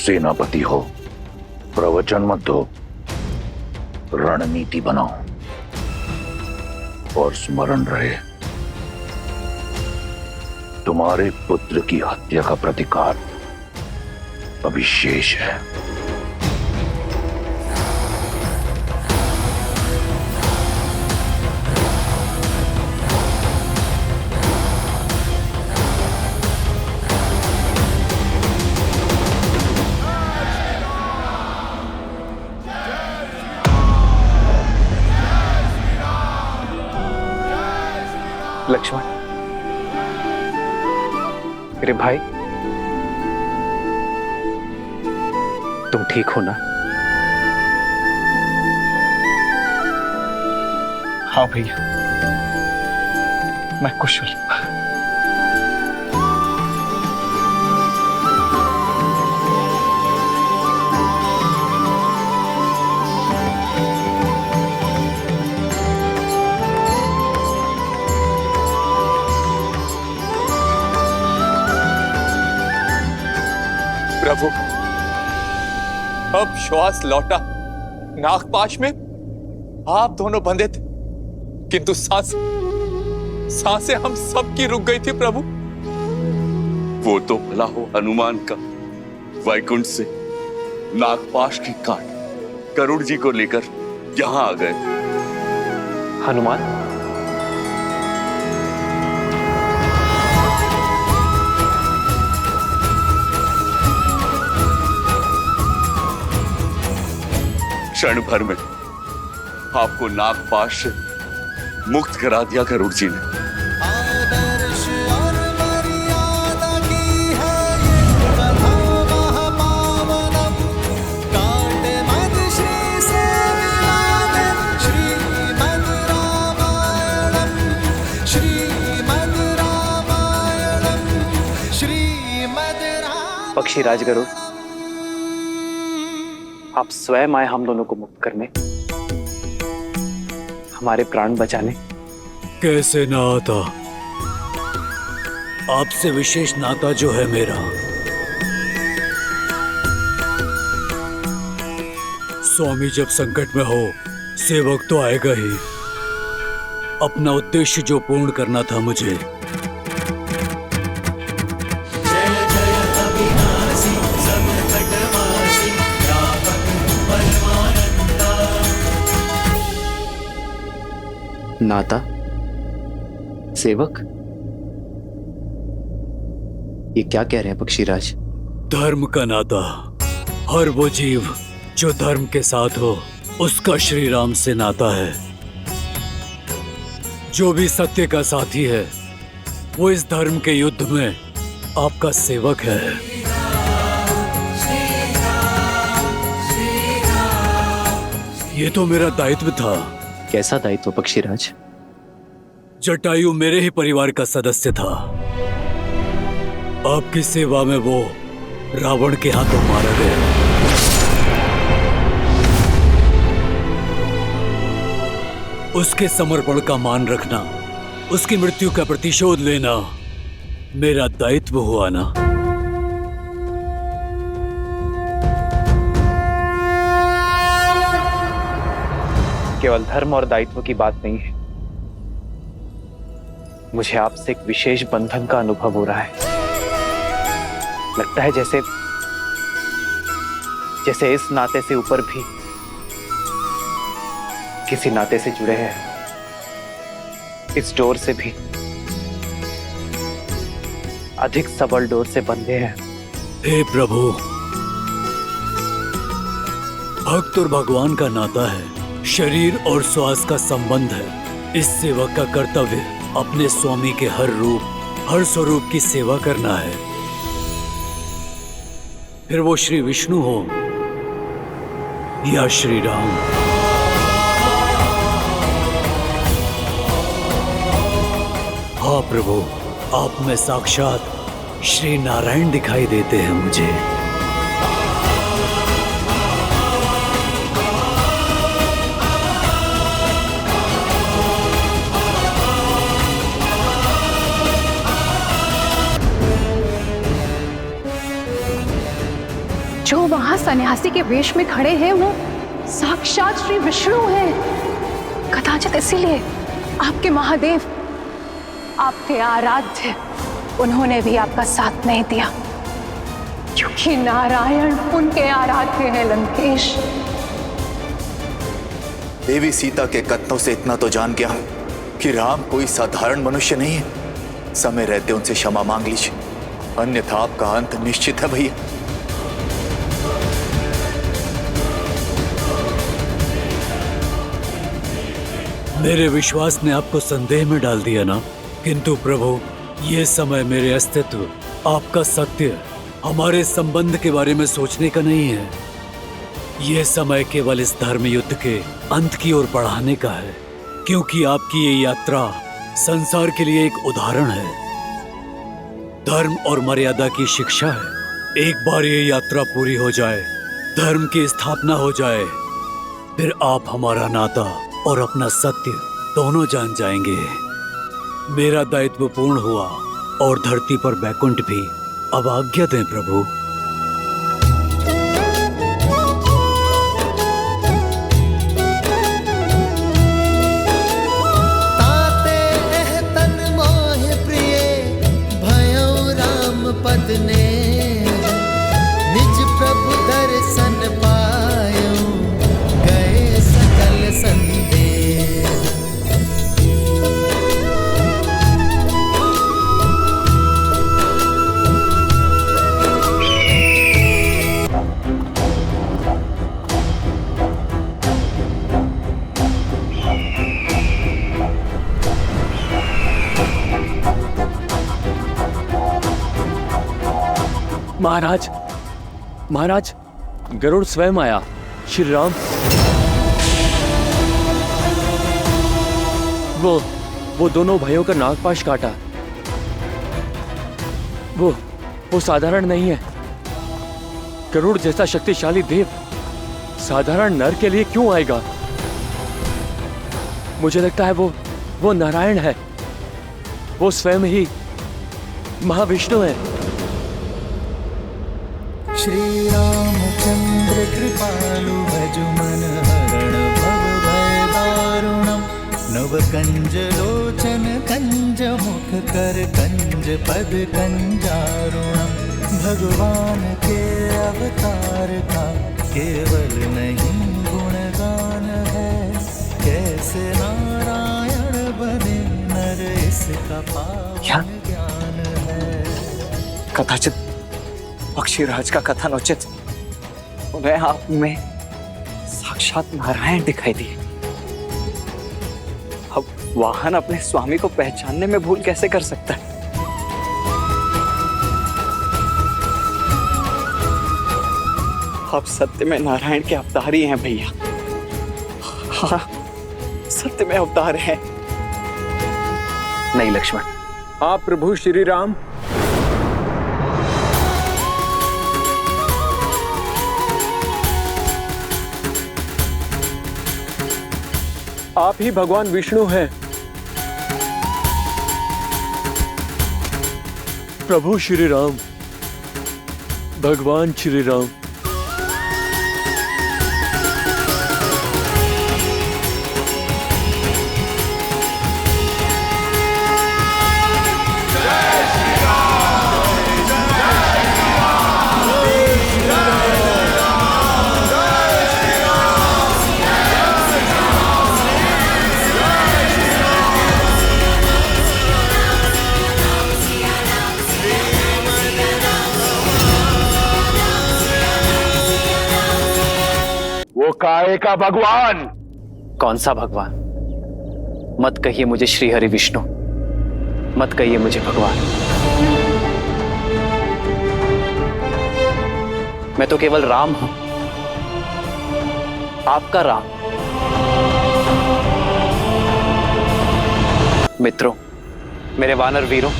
सेनापति हो, प्रवचन मत दो, रणनीति बनाओ। और स्मरण रहे, तुम्हारे पुत्र की हत्या का प्रतिकार अभी शेष है।
लक्ष्मण, मेरे भाई, तुम ठीक हो ना? हाँ भैया, मैं कुशल।
प्रभु, अब श्वास लौटा। नागपाश में आप दोनों बंधे थे, किंतु सांसें हम सब की रुक गई थी प्रभु।
वो तो भला हो हनुमान का वैकुंठ से नागपाश की काट गरुड़ जी को लेकर यहां आ गए।
हनुमान,
क्षण भर में आपको नागपाश से मुक्त करा दिया गरुड़ जी ने।
पक्षी राजगरुड़, आप स्वयं आए हम दोनों को मुक्त करने, हमारे प्राण बचाने।
कैसे ना आता? आपसे विशेष नाता जो है मेरा,
स्वामी जब संकट में हो, सेवक तो आएगा ही। अपना उद्देश्य जो पूर्ण करना था मुझे,
नाता, सेवक, ये क्या कह रहे हैं पक्षीराज?
धर्म का नाता। हर वो जीव जो धर्म के साथ हो, उसका श्री राम से नाता है। जो भी सत्य का साथी है, वो इस धर्म के युद्ध में आपका सेवक है। ये तो मेरा दायित्व था।
कैसा दायित्व पक्षीराज?
जटायु मेरे ही परिवार का सदस्य था। आपकी सेवा में वो रावण के हाथों मारा गया। उसके समर्पण का मान रखना, उसकी मृत्यु का प्रतिशोध लेना मेरा दायित्व हुआ ना।
केवल धर्म और दायित्व की बात नहीं है, मुझे आपसे एक विशेष बंधन का अनुभव हो रहा है। लगता है जैसे इस नाते से ऊपर भी किसी नाते से जुड़े हैं, इस डोर से भी अधिक सबल डोर से बंधे हैं।
हे प्रभु, भक्त और भगवान का नाता है, शरीर और श्वास का संबंध है। इस सेवक का कर्तव्य अपने स्वामी के हर रूप, हर स्वरूप की सेवा करना है। फिर वो श्री विष्णु हो या श्री राम। हाँ प्रभु, आप में साक्षात श्री नारायण दिखाई देते हैं मुझे।
जो वहां सन्यासी के वेश में खड़े हैं वो साक्षात श्री विष्णु हैं। कदाचित इसीलिए आपके महादेव, आपके आराध्य, उन्होंने भी आपका साथ नहीं दिया, क्योंकि नारायण उनके आराध्य हैं लंकेश।
देवी सीता के कथनों से इतना तो जान गया हूं कि राम कोई साधारण मनुष्य नहीं है। समय रहते उनसे क्षमा मांग लीजिए, अन्यथा आपका अंत निश्चित है भैया।
मेरे विश्वास ने आपको संदेह में डाल दिया ना, किंतु प्रभु, ये समय मेरे अस्तित्व, आपका सत्य, हमारे संबंध के बारे में सोचने का नहीं है। यह समय केवल इस धर्म युद्ध के अंत की ओर बढ़ाने का है, क्योंकि आपकी ये यात्रा संसार के लिए एक उदाहरण है, धर्म और मर्यादा की शिक्षा है। एक बार ये यात्रा पूरी हो जाए, धर्म की स्थापना हो जाए, फिर आप हमारा नाता और अपना सत्य दोनों जान जाएंगे। मेरा दायित्व पूर्ण हुआ और धरती पर बैकुंठ भी। अब आज्ञा दें प्रभु।
ताते एह तन मोह प्रिय भयो राम पद ने, निज प्रभु दर्शन पायो गए सकल संदेह।
महाराज, महाराज, गरुड़ स्वयं आया। श्री राम, वो दोनों भाइयों का नागपाश काटा। वो साधारण नहीं है। गरुड़ जैसा शक्तिशाली देव साधारण नर के लिए क्यों आएगा? मुझे लगता है वो नारायण है। वो स्वयं ही महाविष्णु है।
श्री रामचंद्र कृपालु भजु मन हरण भव भय दारुणम नव कंज लोचन कंज मुख कर कंज पद कंजारुणम भगवान के अवतार का केवल नहीं गुणगान है कैसे नारायण बने नर इसका पावन ज्ञान है।
कदाचित पक्षीराज का कथन उचित, उन्हें आप में साक्षात नारायण दिखाई दिए। अब वाहन अपने स्वामी को पहचानने में भूल कैसे कर सकता है? आप सत्य में नारायण के अवतार ही हैं भैया। हाँ, सत्य में अवतार हैं।
नहीं लक्ष्मण,
आप प्रभु श्री राम आप ही भगवान विष्णु हैं।
प्रभु श्री राम, भगवान श्री राम।
वो काहे का भगवान?
कौन सा भगवान? मत कहिए मुझे श्री हरि विष्णु, मत कहिए मुझे भगवान। मैं तो केवल राम हूं, आपका राम। मित्रों, मेरे वानर वीरों,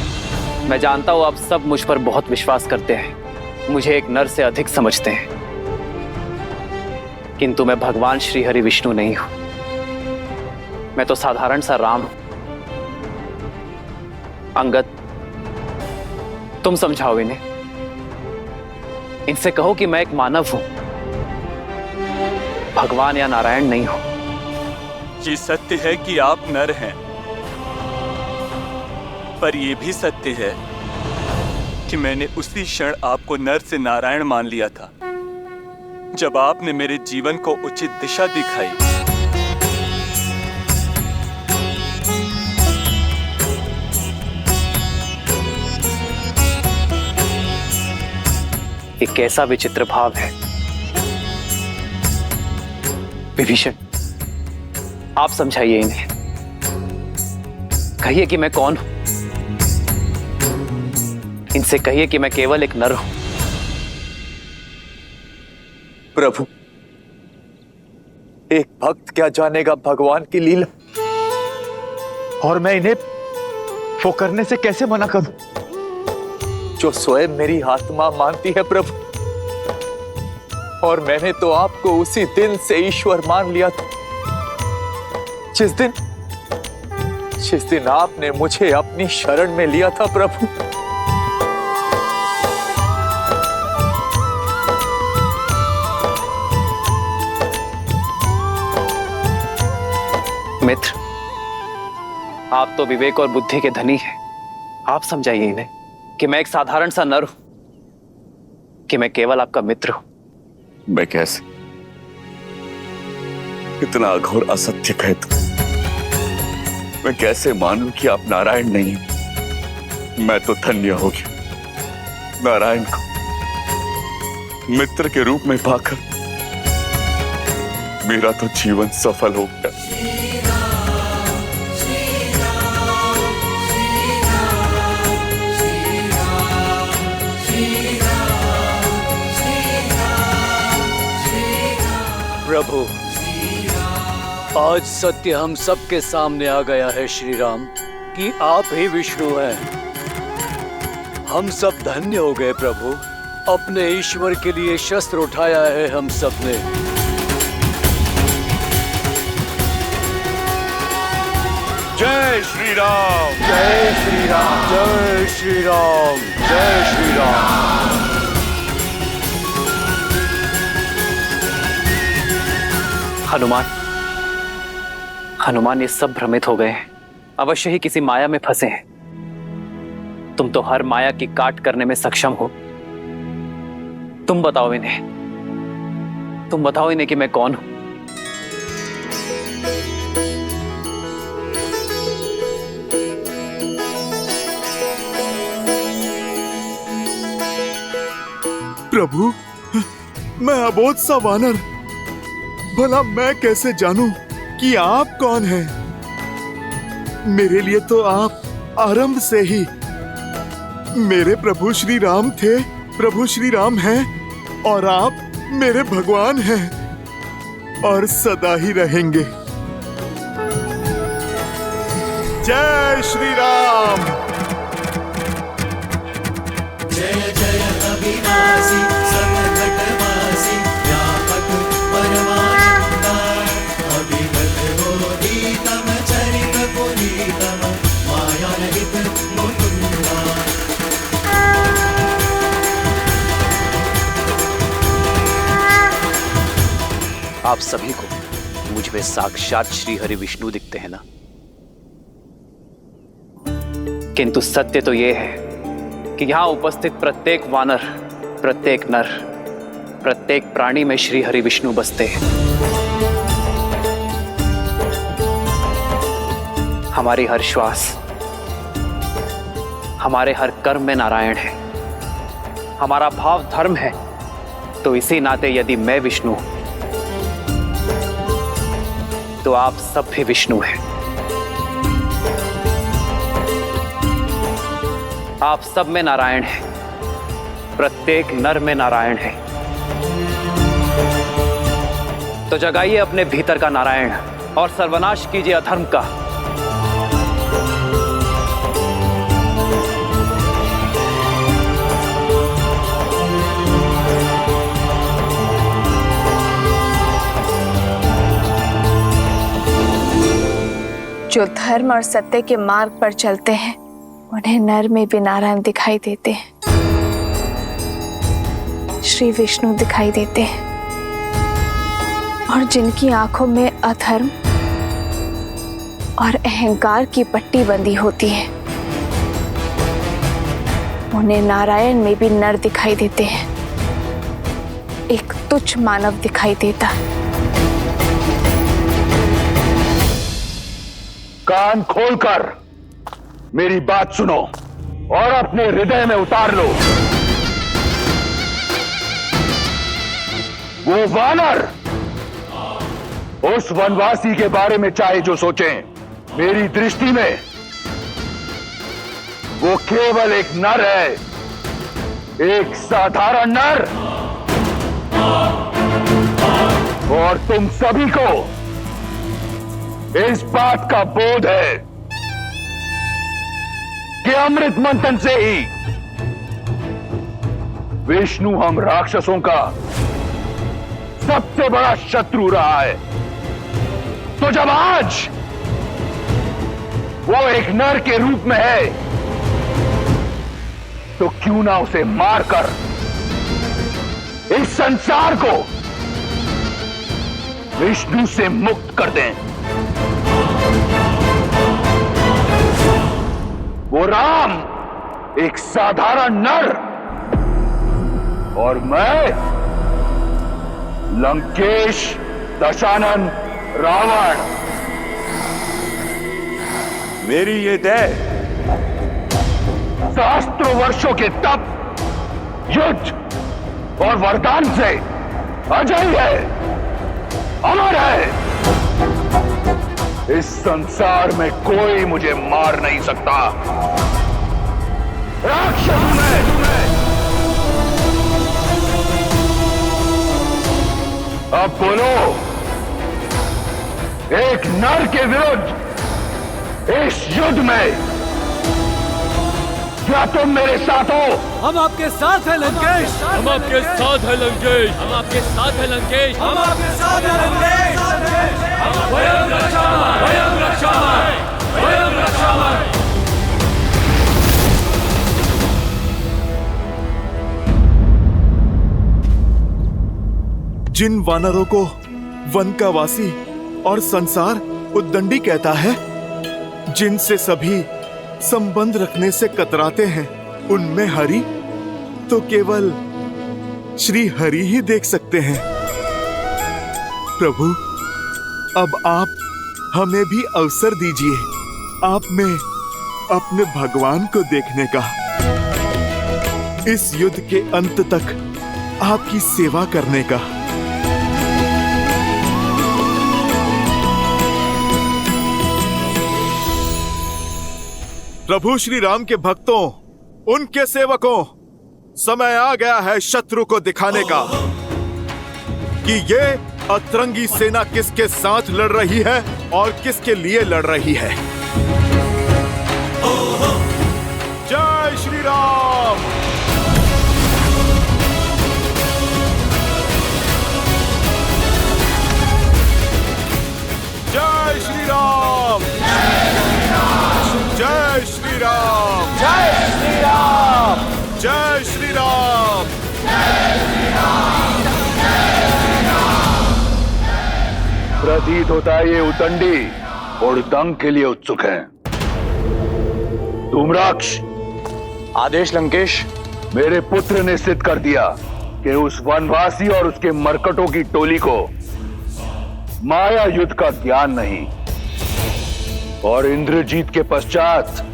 मैं जानता हूं आप सब मुझ पर बहुत विश्वास करते हैं, मुझे एक नर से अधिक समझते हैं, किंतु मैं भगवान श्री हरि विष्णु नहीं हूं। मैं तो साधारण सा राम हूं। अंगद, तुम समझाओ इन्हें, इनसे कहो कि मैं एक मानव हूं, भगवान या नारायण नहीं हूं।
ये सत्य है कि आप नर हैं, पर यह भी सत्य है कि मैंने उसी क्षण आपको नर से नारायण मान लिया था जब आपने मेरे जीवन को उचित दिशा दिखाई।
ये कैसा विचित्र भाव है। विभीषण, आप समझाइए इन्हें, कहिए कि मैं कौन हूं, इनसे कहिए कि मैं केवल एक नर हूं।
प्रभु, एक भक्त क्या जानेगा भगवान की लीला, और मैं इन्हें वो करने से कैसे मना करूं जो स्वयं मेरी आत्मा मानती है प्रभु। और मैंने तो आपको उसी दिन से ईश्वर मान लिया था जिस दिन आपने मुझे अपनी शरण में लिया था प्रभु।
मित्र, आप तो विवेक और बुद्धि के धनी हैं। आप समझाइए इन्हें कि मैं एक साधारण सा नर हूं, कि मैं केवल आपका मित्र हूं।
मैं कैसे इतना अघोर असत्य कहे तू? मैं कैसे मानूं कि आप नारायण नहीं हैं? मैं तो धन्य हो गया नारायण को मित्र के रूप में पाकर। मेरा तो जीवन सफल हो गया।
प्रभु, आज सत्य हम सबके सामने आ गया है श्री राम कि आप ही विष्णु हैं। हम सब धन्य हो गए प्रभु, अपने ईश्वर के लिए शस्त्र उठाया है हम सब ने।
जय श्री राम,
जय श्री राम, जय श्री राम, जय श्री राम।
हनुमान, हनुमान ये सब भ्रमित हो गए हैं, अवश्य ही किसी माया में फंसे हैं। तुम तो हर माया की काट करने में सक्षम हो। तुम बताओ इन्हें कि मैं कौन हूं।
प्रभु, मैं अबोध सा वानर, भला मैं कैसे जानूं कि आप कौन हैं? मेरे लिए तो आप आरंभ से ही मेरे प्रभु श्री राम थे, प्रभु श्री राम हैं, और आप मेरे भगवान हैं और सदा ही रहेंगे। जय श्री राम।
जय जय अविनाशी सततटवासी व्यापक परमानंदा अभिगत बोधितम चरित पुनीतम मायारहित मुकुंदा।
आप सभी को मुझ में साक्षात श्री हरि विष्णु दिखते हैं ना, किंतु सत्य तो यह है कि यहां उपस्थित प्रत्येक वानर, प्रत्येक नर, प्रत्येक प्राणी में श्री हरि विष्णु बसते हैं। हमारी हर श्वास, हमारे हर कर्म में नारायण है। हमारा भाव धर्म है, तो इसी नाते यदि मैं विष्णु हूं तो आप सब भी विष्णु हैं। आप सब में नारायण है, प्रत्येक नर में नारायण है। तो जगाइए अपने भीतर का नारायण और सर्वनाश कीजिए अधर्म का।
जो धर्म और सत्य के मार्ग पर चलते हैं उन्हें नर में भी नारायण दिखाई देते हैं, श्री विष्णु दिखाई देते हैं। और जिनकी आंखों में अधर्म और अहंकार की पट्टी बंधी होती है उन्हें नारायण में भी नर दिखाई देते हैं, एक तुच्छ मानव दिखाई देता है।
कान खोलकर मेरी बात सुनो और अपने हृदय में उतार लो। वो वानर उस वनवासी के बारे में चाहे जो सोचें, मेरी दृष्टि में वो केवल एक नर है, एक साधारण नर। और तुम सभी को इस बात का बोध है कि अमृत मंथन से ही विष्णु हम राक्षसों का सबसे बड़ा शत्रु रहा है। तो जब आज वो एक नर के रूप में है, तो क्यों ना उसे मारकर इस संसार को विष्णु से मुक्त कर दें। वो राम एक साधारण नर और मैं लंकेश दशानन रावण।
मेरी ये देह
सहस्त्रों वर्षों के तप, युद्ध और वरदान से अजय है, अमर है। इस संसार में कोई मुझे मार नहीं सकता। राक्षस में अब बोलो, एक नर के विरुद्ध इस युद्ध में क्या तुम मेरे साथ हो?
हम आपके साथ हैं लंकेश।
हम आपके साथ हैं लंकेश। हम आपके साथ हैं लंकेश।
हम आपके साथ हैं लंकेश।
स्वयं रक्षामय, स्वयं रक्षामय, स्वयं रक्षामय।
जिन वानरों को वन का वासी और संसार उद्दंडी कहता है, जिनसे सभी संबंध रखने से कतराते हैं, उनमें हरि तो केवल श्री हरि ही देख सकते हैं। प्रभु, अब आप हमें भी अवसर दीजिए आप में अपने भगवान को देखने का, इस युद्ध के अंत तक आपकी सेवा करने का। प्रभु श्री राम के भक्तों, उनके सेवकों, समय आ गया है शत्रु को दिखाने का कि ये अतरंगी सेना किसके साथ लड़ रही है और किसके लिए लड़ रही है। जय श्री राम। जय श्री राम। जय श्री राम।
जय श्री राम।
जय श्री राम।
प्रतीत होता है ये उतंडी और दंग के लिए उत्सुक हैं। धूम्राक्ष,
आदेश लंकेश।
मेरे पुत्र ने सिद्ध कर दिया कि उस वनवासी और उसके मरकटों की टोली को माया युद्ध का ज्ञान नहीं, और इंद्रजीत के पश्चात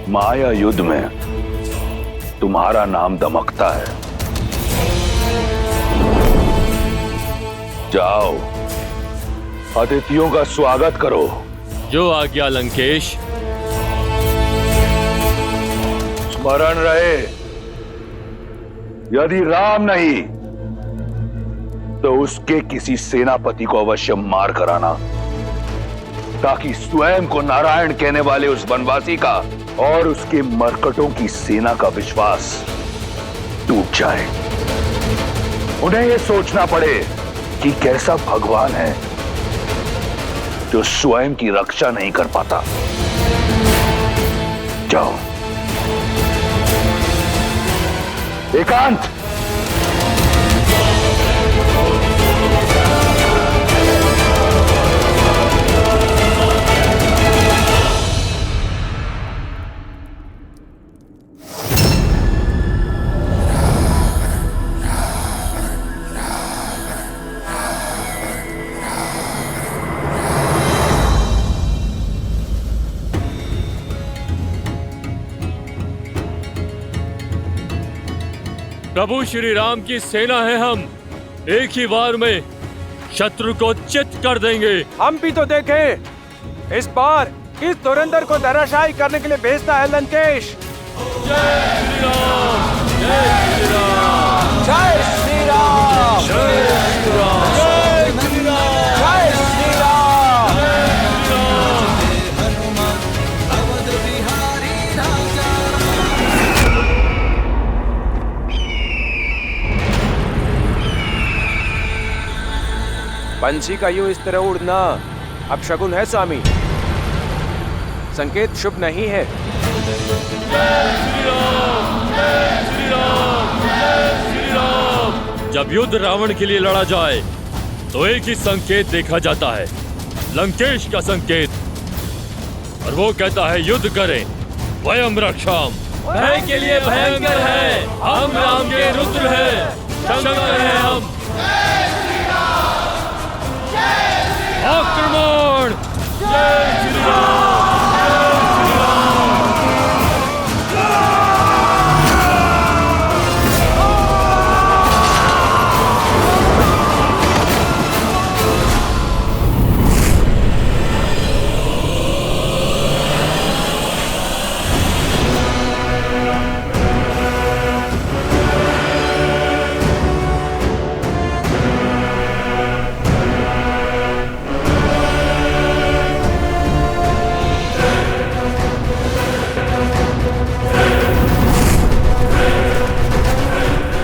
माया युद्ध में तुम्हारा नाम दमकता है। जाओ, अतिथियों का स्वागत करो।
जो आज्ञा लंकेश।
स्मरण रहे, यदि राम नहीं तो उसके किसी सेनापति को अवश्य मार कराना, ताकि स्वयं को नारायण कहने वाले उस वनवासी का और उसके मरकटों की सेना का विश्वास टूट जाए। उन्हें यह सोचना पड़े कि कैसा भगवान है जो स्वयं की रक्षा नहीं कर पाता। जाओ। एकांत।
प्रभु श्री राम की सेना है, हम एक ही वार में शत्रु को चित कर देंगे।
हम भी तो देखें इस बार किस धुरंधर को धराशायी करने के लिए भेजता है लंकेश।
जय श्री राम। जय श्री राम।
जय श्री राम।
जय श्री राम।
जय श्री राम। जय श्री राम।
पंछी का यूं इस तरह उड़ना अब शगुन है स्वामी, संकेत शुभ नहीं है।
जय श्री राम। जय श्री राम। जय श्री राम। जब युद्ध रावण के लिए लड़ा जाए तो एक ही संकेत देखा जाता है, लंकेश का संकेत, और वो कहता है युद्ध करें, वयम रक्षाम। भय के लिए भयंकर है, हम राम के रुद्र हैं, शंकर हैं हम। आक्रमण। जय श्री राम।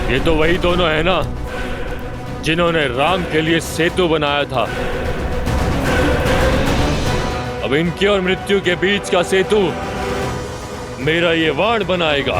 ये तो वही दोनों है ना जिन्होंने राम के लिए सेतु बनाया था। अब इनके और मृत्यु के बीच का सेतु मेरा ये वाण बनाएगा।